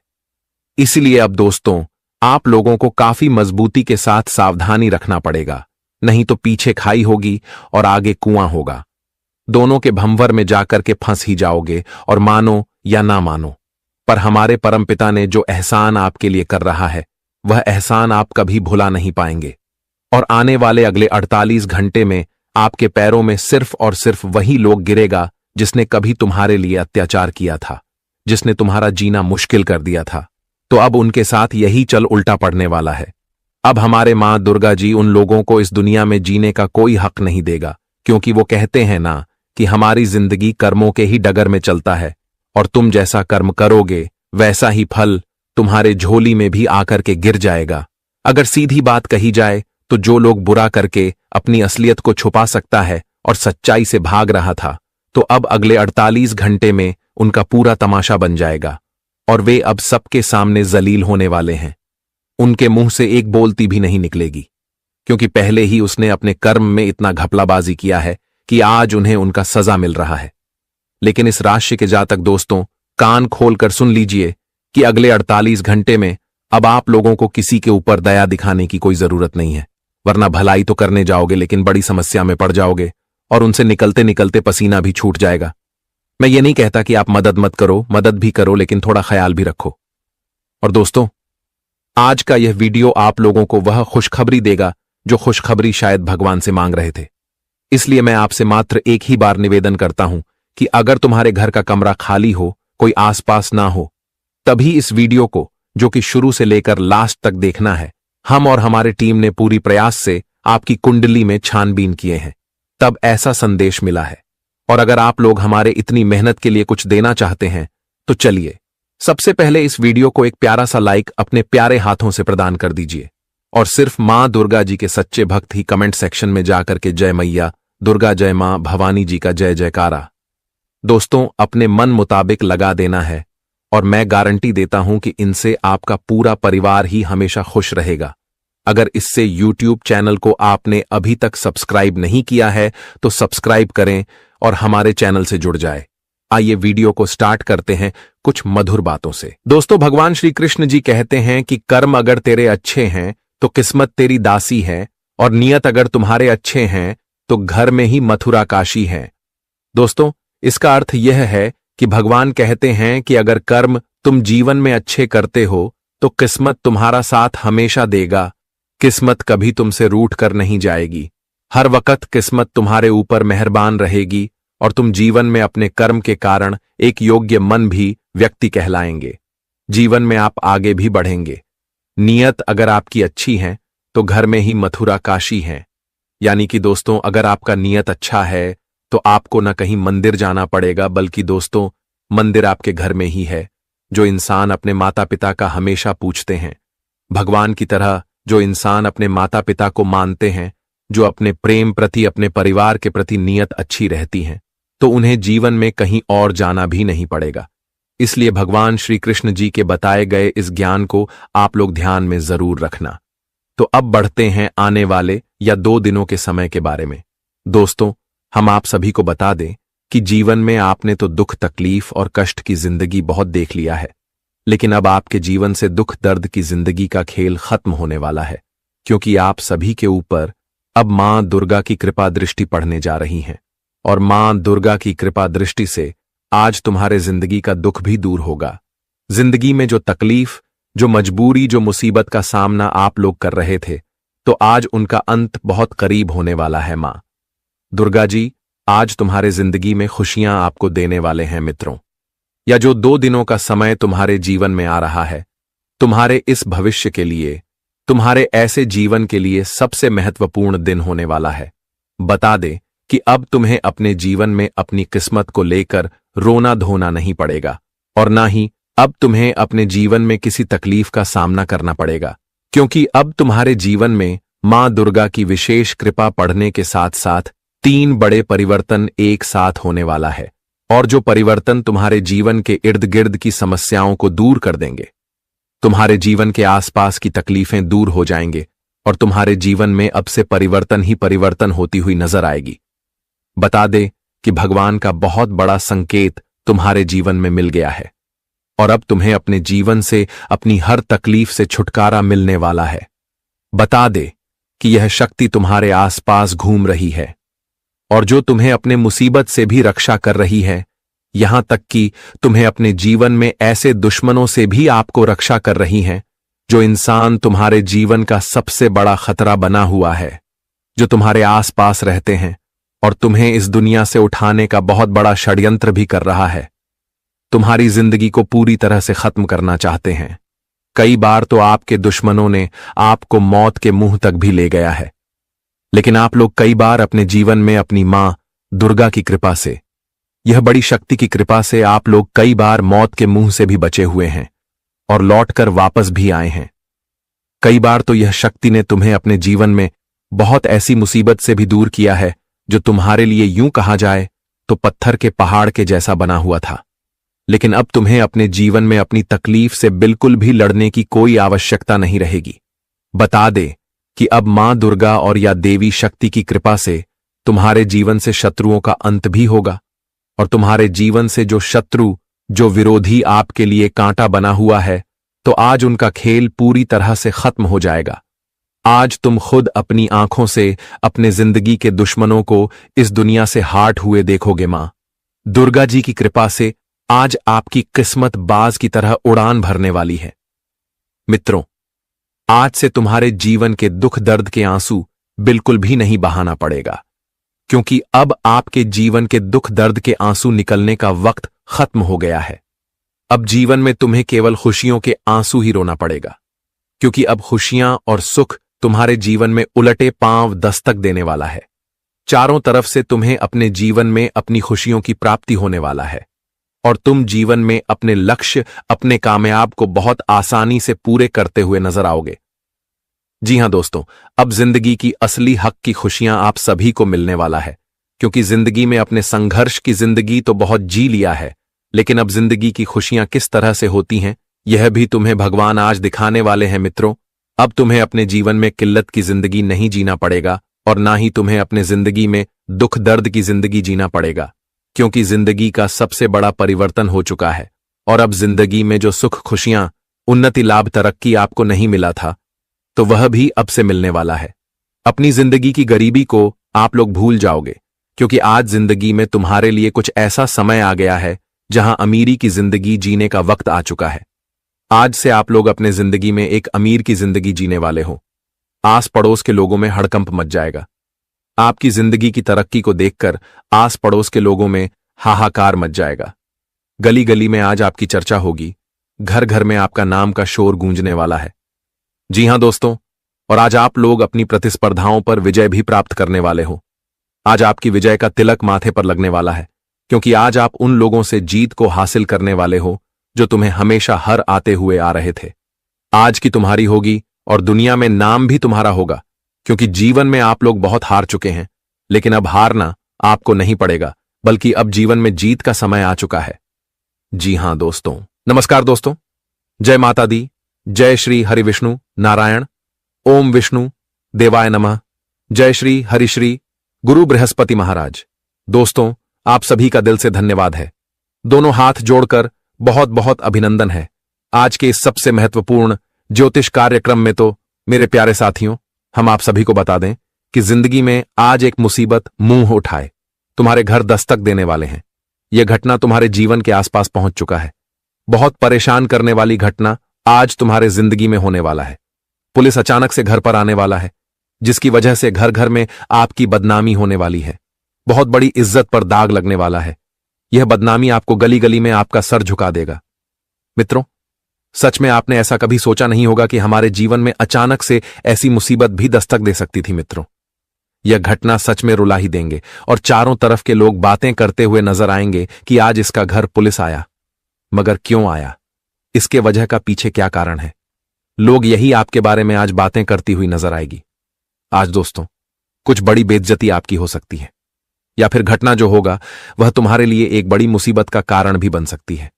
इसलिए अब दोस्तों, आप लोगों को काफी मजबूती के साथ सावधानी रखना पड़ेगा, नहीं तो पीछे खाई होगी और आगे कुआं होगा। दोनों के भंवर में जाकर के फंस ही जाओगे, और मानो या ना मानो, पर हमारे परमपिता ने जो एहसान आपके लिए कर रहा है, वह एहसान आप कभी भुला नहीं पाएंगे। और आने वाले अगले 48 घंटे में आपके पैरों में सिर्फ और सिर्फ वही लोग गिरेगा जिसने कभी तुम्हारे लिए अत्याचार किया था, जिसने तुम्हारा जीना मुश्किल कर दिया था। तो अब उनके साथ यही चल उल्टा पड़ने वाला है। अब हमारे मां दुर्गा जी उन लोगों को इस दुनिया में जीने का कोई हक नहीं देगा, क्योंकि वो कहते हैं ना कि हमारी जिंदगी कर्मों के ही डगर में चलता है, और तुम जैसा कर्म करोगे वैसा ही फल तुम्हारे झोली में भी आकर के गिर जाएगा। अगर सीधी बात कही जाए तो जो लोग बुरा करके अपनी असलियत को छुपा सकता है और सच्चाई से भाग रहा था, तो अब अगले 48 घंटे में उनका पूरा तमाशा बन जाएगा और वे अब सबके सामने जलील होने वाले हैं। उनके मुंह से एक बोलती भी नहीं निकलेगी। क्योंकि पहले ही उसने अपने कर्म में इतना घपलाबाजी किया है कि आज उन्हें उनका सजा मिल रहा है। लेकिन इस राशि के जातक दोस्तों, कान खोलकर सुन लीजिए कि अगले 48 घंटे में अब आप लोगों को किसी के ऊपर दया दिखाने की कोई जरूरत नहीं है, वरना भलाई तो करने जाओगे लेकिन बड़ी समस्या में पड़ जाओगे और उनसे निकलते निकलते पसीना भी छूट जाएगा। मैं ये नहीं कहता कि आप मदद मत करो, मदद भी करो, लेकिन थोड़ा ख्याल भी रखो। और दोस्तों, आज का यह वीडियो आप लोगों को वह खुशखबरी देगा जो खुशखबरी शायद भगवान से मांग रहे थे। इसलिए मैं आपसे मात्र एक ही बार निवेदन करता हूं कि अगर तुम्हारे घर का कमरा खाली हो, कोई आसपास ना हो, तभी इस वीडियो को, जो कि शुरू से लेकर लास्ट तक देखना है। हम और हमारे टीम ने पूरी प्रयास से आपकी कुंडली में छानबीन किए हैं, तब ऐसा संदेश मिला है। और अगर आप लोग हमारे इतनी मेहनत के लिए कुछ देना चाहते हैं तो चलिए सबसे पहले इस वीडियो को एक प्यारा सा लाइक अपने प्यारे हाथों से प्रदान कर दीजिए और सिर्फ मां दुर्गा जी के सच्चे भक्त ही कमेंट सेक्शन में जाकर के जय मैया दुर्गा, जय मां भवानी जी का जय जयकारा दोस्तों अपने मन मुताबिक लगा देना है। और मैं गारंटी देता हूं कि इनसे आपका पूरा परिवार ही हमेशा खुश रहेगा। अगर इससे यूट्यूब चैनल को आपने अभी तक सब्सक्राइब नहीं किया है तो सब्सक्राइब करें और हमारे चैनल से जुड़ जाए। आइए वीडियो को स्टार्ट करते हैं कुछ मधुर बातों से। दोस्तों, भगवान श्री कृष्ण जी कहते हैं कि कर्म अगर तेरे अच्छे हैं तो किस्मत तेरी दासी है, और नियत अगर तुम्हारे अच्छे हैं तो घर में ही मथुरा काशी है। दोस्तों, इसका अर्थ यह है कि भगवान कहते हैं कि अगर कर्म तुम जीवन में अच्छे करते हो तो किस्मत तुम्हारा साथ हमेशा देगा। किस्मत कभी तुमसे रूठ कर नहीं जाएगी। हर वक्त किस्मत तुम्हारे ऊपर मेहरबान रहेगी और तुम जीवन में अपने कर्म के कारण एक योग्य मन भी व्यक्ति कहलाएंगे। जीवन में आप आगे भी बढ़ेंगे। नियत अगर आपकी अच्छी है तो घर में ही मथुरा काशी है। यानी कि दोस्तों, अगर आपका नियत अच्छा है तो आपको न कहीं मंदिर जाना पड़ेगा, बल्कि दोस्तों मंदिर आपके घर में ही है। जो इंसान अपने माता पिता का हमेशा पूछते हैं, भगवान की तरह जो इंसान अपने माता पिता को मानते हैं, जो अपने प्रेम प्रति, अपने परिवार के प्रति नियत अच्छी रहती हैं, तो उन्हें जीवन में कहीं और जाना भी नहीं पड़ेगा। इसलिए भगवान श्री कृष्ण जी के बताए गए इस ज्ञान को आप लोग ध्यान में जरूर रखना। तो अब बढ़ते हैं आने वाले या 2 दिनों के समय के बारे में। दोस्तों, हम आप सभी को बता दें कि जीवन में आपने तो दुख, तकलीफ और कष्ट की जिंदगी बहुत देख लिया है, लेकिन अब आपके जीवन से दुख दर्द की जिंदगी का खेल खत्म होने वाला है, क्योंकि आप सभी के ऊपर अब मां दुर्गा की कृपा दृष्टि पड़ने जा रही हैं। और मां दुर्गा की कृपा दृष्टि से आज तुम्हारे जिंदगी का दुख भी दूर होगा। जिंदगी में जो तकलीफ, जो मजबूरी, जो मुसीबत का सामना आप लोग कर रहे थे, तो आज उनका अंत बहुत करीब होने वाला है। मां दुर्गा जी आज तुम्हारे जिंदगी में खुशियां आपको देने वाले हैं मित्रों। या जो 2 दिनों का समय तुम्हारे जीवन में आ रहा है, तुम्हारे इस भविष्य के लिए, तुम्हारे ऐसे जीवन के लिए सबसे महत्वपूर्ण दिन होने वाला है। बता दे कि अब तुम्हें अपने जीवन में अपनी किस्मत को लेकर रोना धोना नहीं पड़ेगा, और ना ही अब तुम्हें अपने जीवन में किसी तकलीफ का सामना करना पड़ेगा, क्योंकि अब तुम्हारे जीवन में मां दुर्गा की विशेष कृपा पढ़ने के साथ साथ 3 बड़े परिवर्तन एक साथ होने वाला है। और जो परिवर्तन तुम्हारे जीवन के इर्द गिर्द की समस्याओं को दूर कर देंगे। तुम्हारे जीवन के आसपास की तकलीफें दूर हो जाएंगे और तुम्हारे जीवन में अब से परिवर्तन ही परिवर्तन होती हुई नजर आएगी। बता दे कि भगवान का बहुत बड़ा संकेत तुम्हारे जीवन में मिल गया है और अब तुम्हें अपने जीवन से, अपनी हर तकलीफ से छुटकारा मिलने वाला है। बता दे कि यह शक्ति तुम्हारे आसपास घूम रही है और जो तुम्हें अपने मुसीबत से भी रक्षा कर रही है, यहां तक कि तुम्हें अपने जीवन में ऐसे दुश्मनों से भी आपको रक्षा कर रही हैं, जो इंसान तुम्हारे जीवन का सबसे बड़ा खतरा बना हुआ है, जो तुम्हारे आसपास रहते हैं और तुम्हें इस दुनिया से उठाने का बहुत बड़ा षड्यंत्र भी कर रहा है। तुम्हारी जिंदगी को पूरी तरह से खत्म करना चाहते हैं। कई बार तो आपके दुश्मनों ने आपको मौत के मुंह तक भी ले गया है, लेकिन आप लोग कई बार अपने जीवन में अपनी मां दुर्गा की कृपा से, यह बड़ी शक्ति की कृपा से आप लोग कई बार मौत के मुंह से भी बचे हुए हैं और लौटकर वापस भी आए हैं। कई बार तो यह शक्ति ने तुम्हें अपने जीवन में बहुत ऐसी मुसीबत से भी दूर किया है जो तुम्हारे लिए यूं कहा जाए तो पत्थर के पहाड़ के जैसा बना हुआ था। लेकिन अब तुम्हें अपने जीवन में अपनी तकलीफ से बिल्कुल भी लड़ने की कोई आवश्यकता नहीं रहेगी। बता दे कि अब मां दुर्गा और या देवी शक्ति की कृपा से तुम्हारे जीवन से शत्रुओं का अंत भी होगा और तुम्हारे जीवन से जो शत्रु, जो विरोधी आपके लिए कांटा बना हुआ है, तो आज उनका खेल पूरी तरह से खत्म हो जाएगा। आज तुम खुद अपनी आंखों से अपने जिंदगी के दुश्मनों को इस दुनिया से हाट हुए देखोगे। मां दुर्गा जी की कृपा से आज आपकी किस्मत बाज की तरह उड़ान भरने वाली है। मित्रों, आज से तुम्हारे जीवन के दुख दर्द के आंसू बिल्कुल भी नहीं बहाना पड़ेगा, क्योंकि अब आपके जीवन के दुख दर्द के आंसू निकलने का वक्त खत्म हो गया है। अब जीवन में तुम्हें केवल खुशियों के आंसू ही रोना पड़ेगा, क्योंकि अब खुशियां और सुख तुम्हारे जीवन में उलटे पांव दस्तक देने वाला है। चारों तरफ से तुम्हें अपने जीवन में अपनी खुशियों की प्राप्ति होने वाला है और तुम जीवन में अपने लक्ष्य, अपने कामयाब को बहुत आसानी से पूरे करते हुए नजर आओगे। जी हां दोस्तों, अब जिंदगी की असली हक की खुशियां आप सभी को मिलने वाला है, क्योंकि जिंदगी में अपने संघर्ष की जिंदगी तो बहुत जी लिया है, लेकिन अब जिंदगी की खुशियां किस तरह से होती हैं यह भी तुम्हें भगवान आज दिखाने वाले हैं। मित्रों, अब तुम्हें अपने जीवन में किल्लत की जिंदगी नहीं जीना पड़ेगा और ना ही तुम्हें अपने जिंदगी में दुख दर्द की जिंदगी जीना पड़ेगा, क्योंकि जिंदगी का सबसे बड़ा परिवर्तन हो चुका है और अब जिंदगी में जो सुख, खुशियां, उन्नति, लाभ, तरक्की आपको नहीं मिला था, तो वह भी अब से मिलने वाला है। अपनी जिंदगी की गरीबी को आप लोग भूल जाओगे, क्योंकि आज जिंदगी में तुम्हारे लिए कुछ ऐसा समय आ गया है जहां अमीरी की जिंदगी जीने का वक्त आ चुका है। आज से आप लोग अपने जिंदगी में एक अमीर की जिंदगी जीने वाले हो। आस पड़ोस के लोगों में हड़कंप मच जाएगा। आपकी जिंदगी की तरक्की को देखकर आस पड़ोस के लोगों में हाहाकार मच जाएगा। गली गली में आज आपकी चर्चा होगी, घर घर में आपका नाम का शोर गूंजने वाला है। जी हां दोस्तों, और आज आप लोग अपनी प्रतिस्पर्धाओं पर विजय भी प्राप्त करने वाले हो। आज आपकी विजय का तिलक माथे पर लगने वाला है, क्योंकि आज आप उन लोगों से जीत को हासिल करने वाले हो जो तुम्हें हमेशा हर आते हुए आ रहे थे। आज की तुम्हारी होगी और दुनिया में नाम भी तुम्हारा होगा, क्योंकि जीवन में आप लोग बहुत हार चुके हैं, लेकिन अब हारना आपको नहीं पड़ेगा, बल्कि अब जीवन में जीत का समय आ चुका है। जी हां दोस्तों, नमस्कार दोस्तों, जय माता दी, जय श्री हरि विष्णु नारायण, ओम विष्णु देवाय नमः, जय श्री हरिश्री गुरु बृहस्पति महाराज। दोस्तों, आप सभी का दिल से धन्यवाद है। दोनों हाथ जोड़कर बहुत बहुत अभिनंदन है। आज के इस सबसे महत्वपूर्ण ज्योतिष कार्यक्रम में तो मेरे प्यारे साथियों, हम आप सभी को बता दें कि जिंदगी में आज एक मुसीबत मुंह उठाए तुम्हारे घर दस्तक देने वाले हैं। यह घटना तुम्हारे जीवन के आसपास पहुंच चुका है। बहुत परेशान करने वाली घटना आज तुम्हारे जिंदगी में होने वाला है। पुलिस अचानक से घर पर आने वाला है, जिसकी वजह से घर घर में आपकी बदनामी होने वाली है। बहुत बड़ी इज्जत पर दाग लगने वाला है। यह बदनामी आपको गली गली में आपका सर झुका देगा। मित्रों, सच में आपने ऐसा कभी सोचा नहीं होगा कि हमारे जीवन में अचानक से ऐसी मुसीबत भी दस्तक दे सकती थी। मित्रों, यह घटना सच में रुला ही देंगे और चारों तरफ के लोग बातें करते हुए नजर आएंगे कि आज इसका घर पुलिस आया। मगर क्यों आया? इसके वजह का पीछे क्या कारण है? लोग यही आपके बारे में आज बातें करती हुई नजर आएगी। आज दोस्तों, कुछ बड़ी बेइज्जती आपकी हो सकती है, या फिर घटना जो होगा वह तुम्हारे लिए एक बड़ी मुसीबत का कारण भी बन सकती है।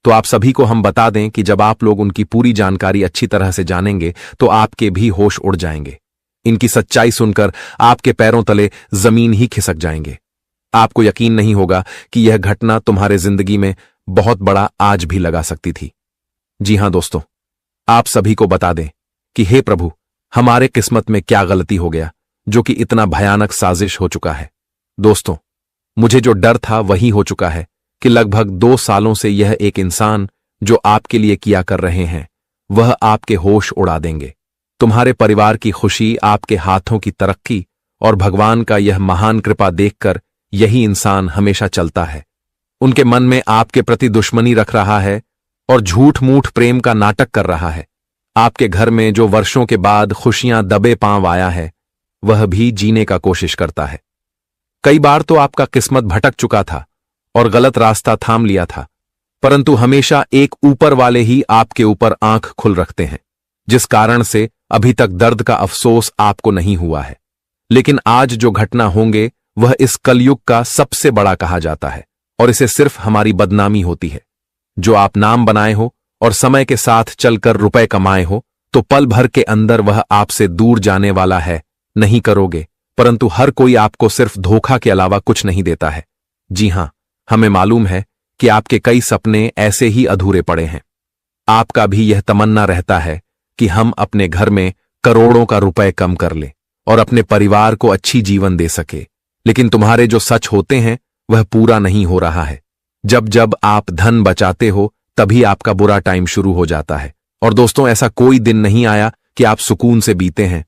तो आप सभी को हम बता दें कि जब आप लोग उनकी पूरी जानकारी अच्छी तरह से जानेंगे तो आपके भी होश उड़ जाएंगे। इनकी सच्चाई सुनकर आपके पैरों तले जमीन ही खिसक जाएंगे। आपको यकीन नहीं होगा कि यह घटना तुम्हारे जिंदगी में बहुत बड़ा आज भी लगा सकती थी। जी हां दोस्तों, आप सभी को बता दें कि हे प्रभु, हमारे किस्मत में क्या गलती हो गया जो कि इतना भयानक साजिश हो चुका है। दोस्तों, मुझे जो डर था वही हो चुका है कि लगभग 2 सालों से यह एक इंसान जो आपके लिए किया कर रहे हैं वह आपके होश उड़ा देंगे। तुम्हारे परिवार की खुशी, आपके हाथों की तरक्की और भगवान का यह महान कृपा देखकर यही इंसान हमेशा चलता है। उनके मन में आपके प्रति दुश्मनी रख रहा है और झूठ मूठ प्रेम का नाटक कर रहा है। आपके घर में जो वर्षों के बाद खुशियां दबे पांव आया है वह भी जीने का कोशिश करता है। कई बार तो आपका किस्मत भटक चुका था और गलत रास्ता थाम लिया था, परंतु हमेशा एक ऊपर वाले ही आपके ऊपर आंख खुल रखते हैं, जिस कारण से अभी तक दर्द का अफसोस आपको नहीं हुआ है। लेकिन आज जो घटना होंगे वह इस कलयुग का सबसे बड़ा कहा जाता है और इसे सिर्फ हमारी बदनामी होती है। जो आप नाम बनाए हो और समय के साथ चलकर रुपए कमाए हो, तो पल भर के अंदर वह आपसे दूर जाने वाला है। नहीं करोगे, परंतु हर कोई आपको सिर्फ धोखा के अलावा कुछ नहीं देता है। जी हां, हमें मालूम है कि आपके कई सपने ऐसे ही अधूरे पड़े हैं। आपका भी यह तमन्ना रहता है कि हम अपने घर में करोड़ों का रुपए कम कर लें और अपने परिवार को अच्छी जीवन दे सके, लेकिन तुम्हारे जो सच होते हैं वह पूरा नहीं हो रहा है। जब जब आप धन बचाते हो तभी आपका बुरा टाइम शुरू हो जाता है। और दोस्तों, ऐसा कोई दिन नहीं आया कि आप सुकून से बीते हैं।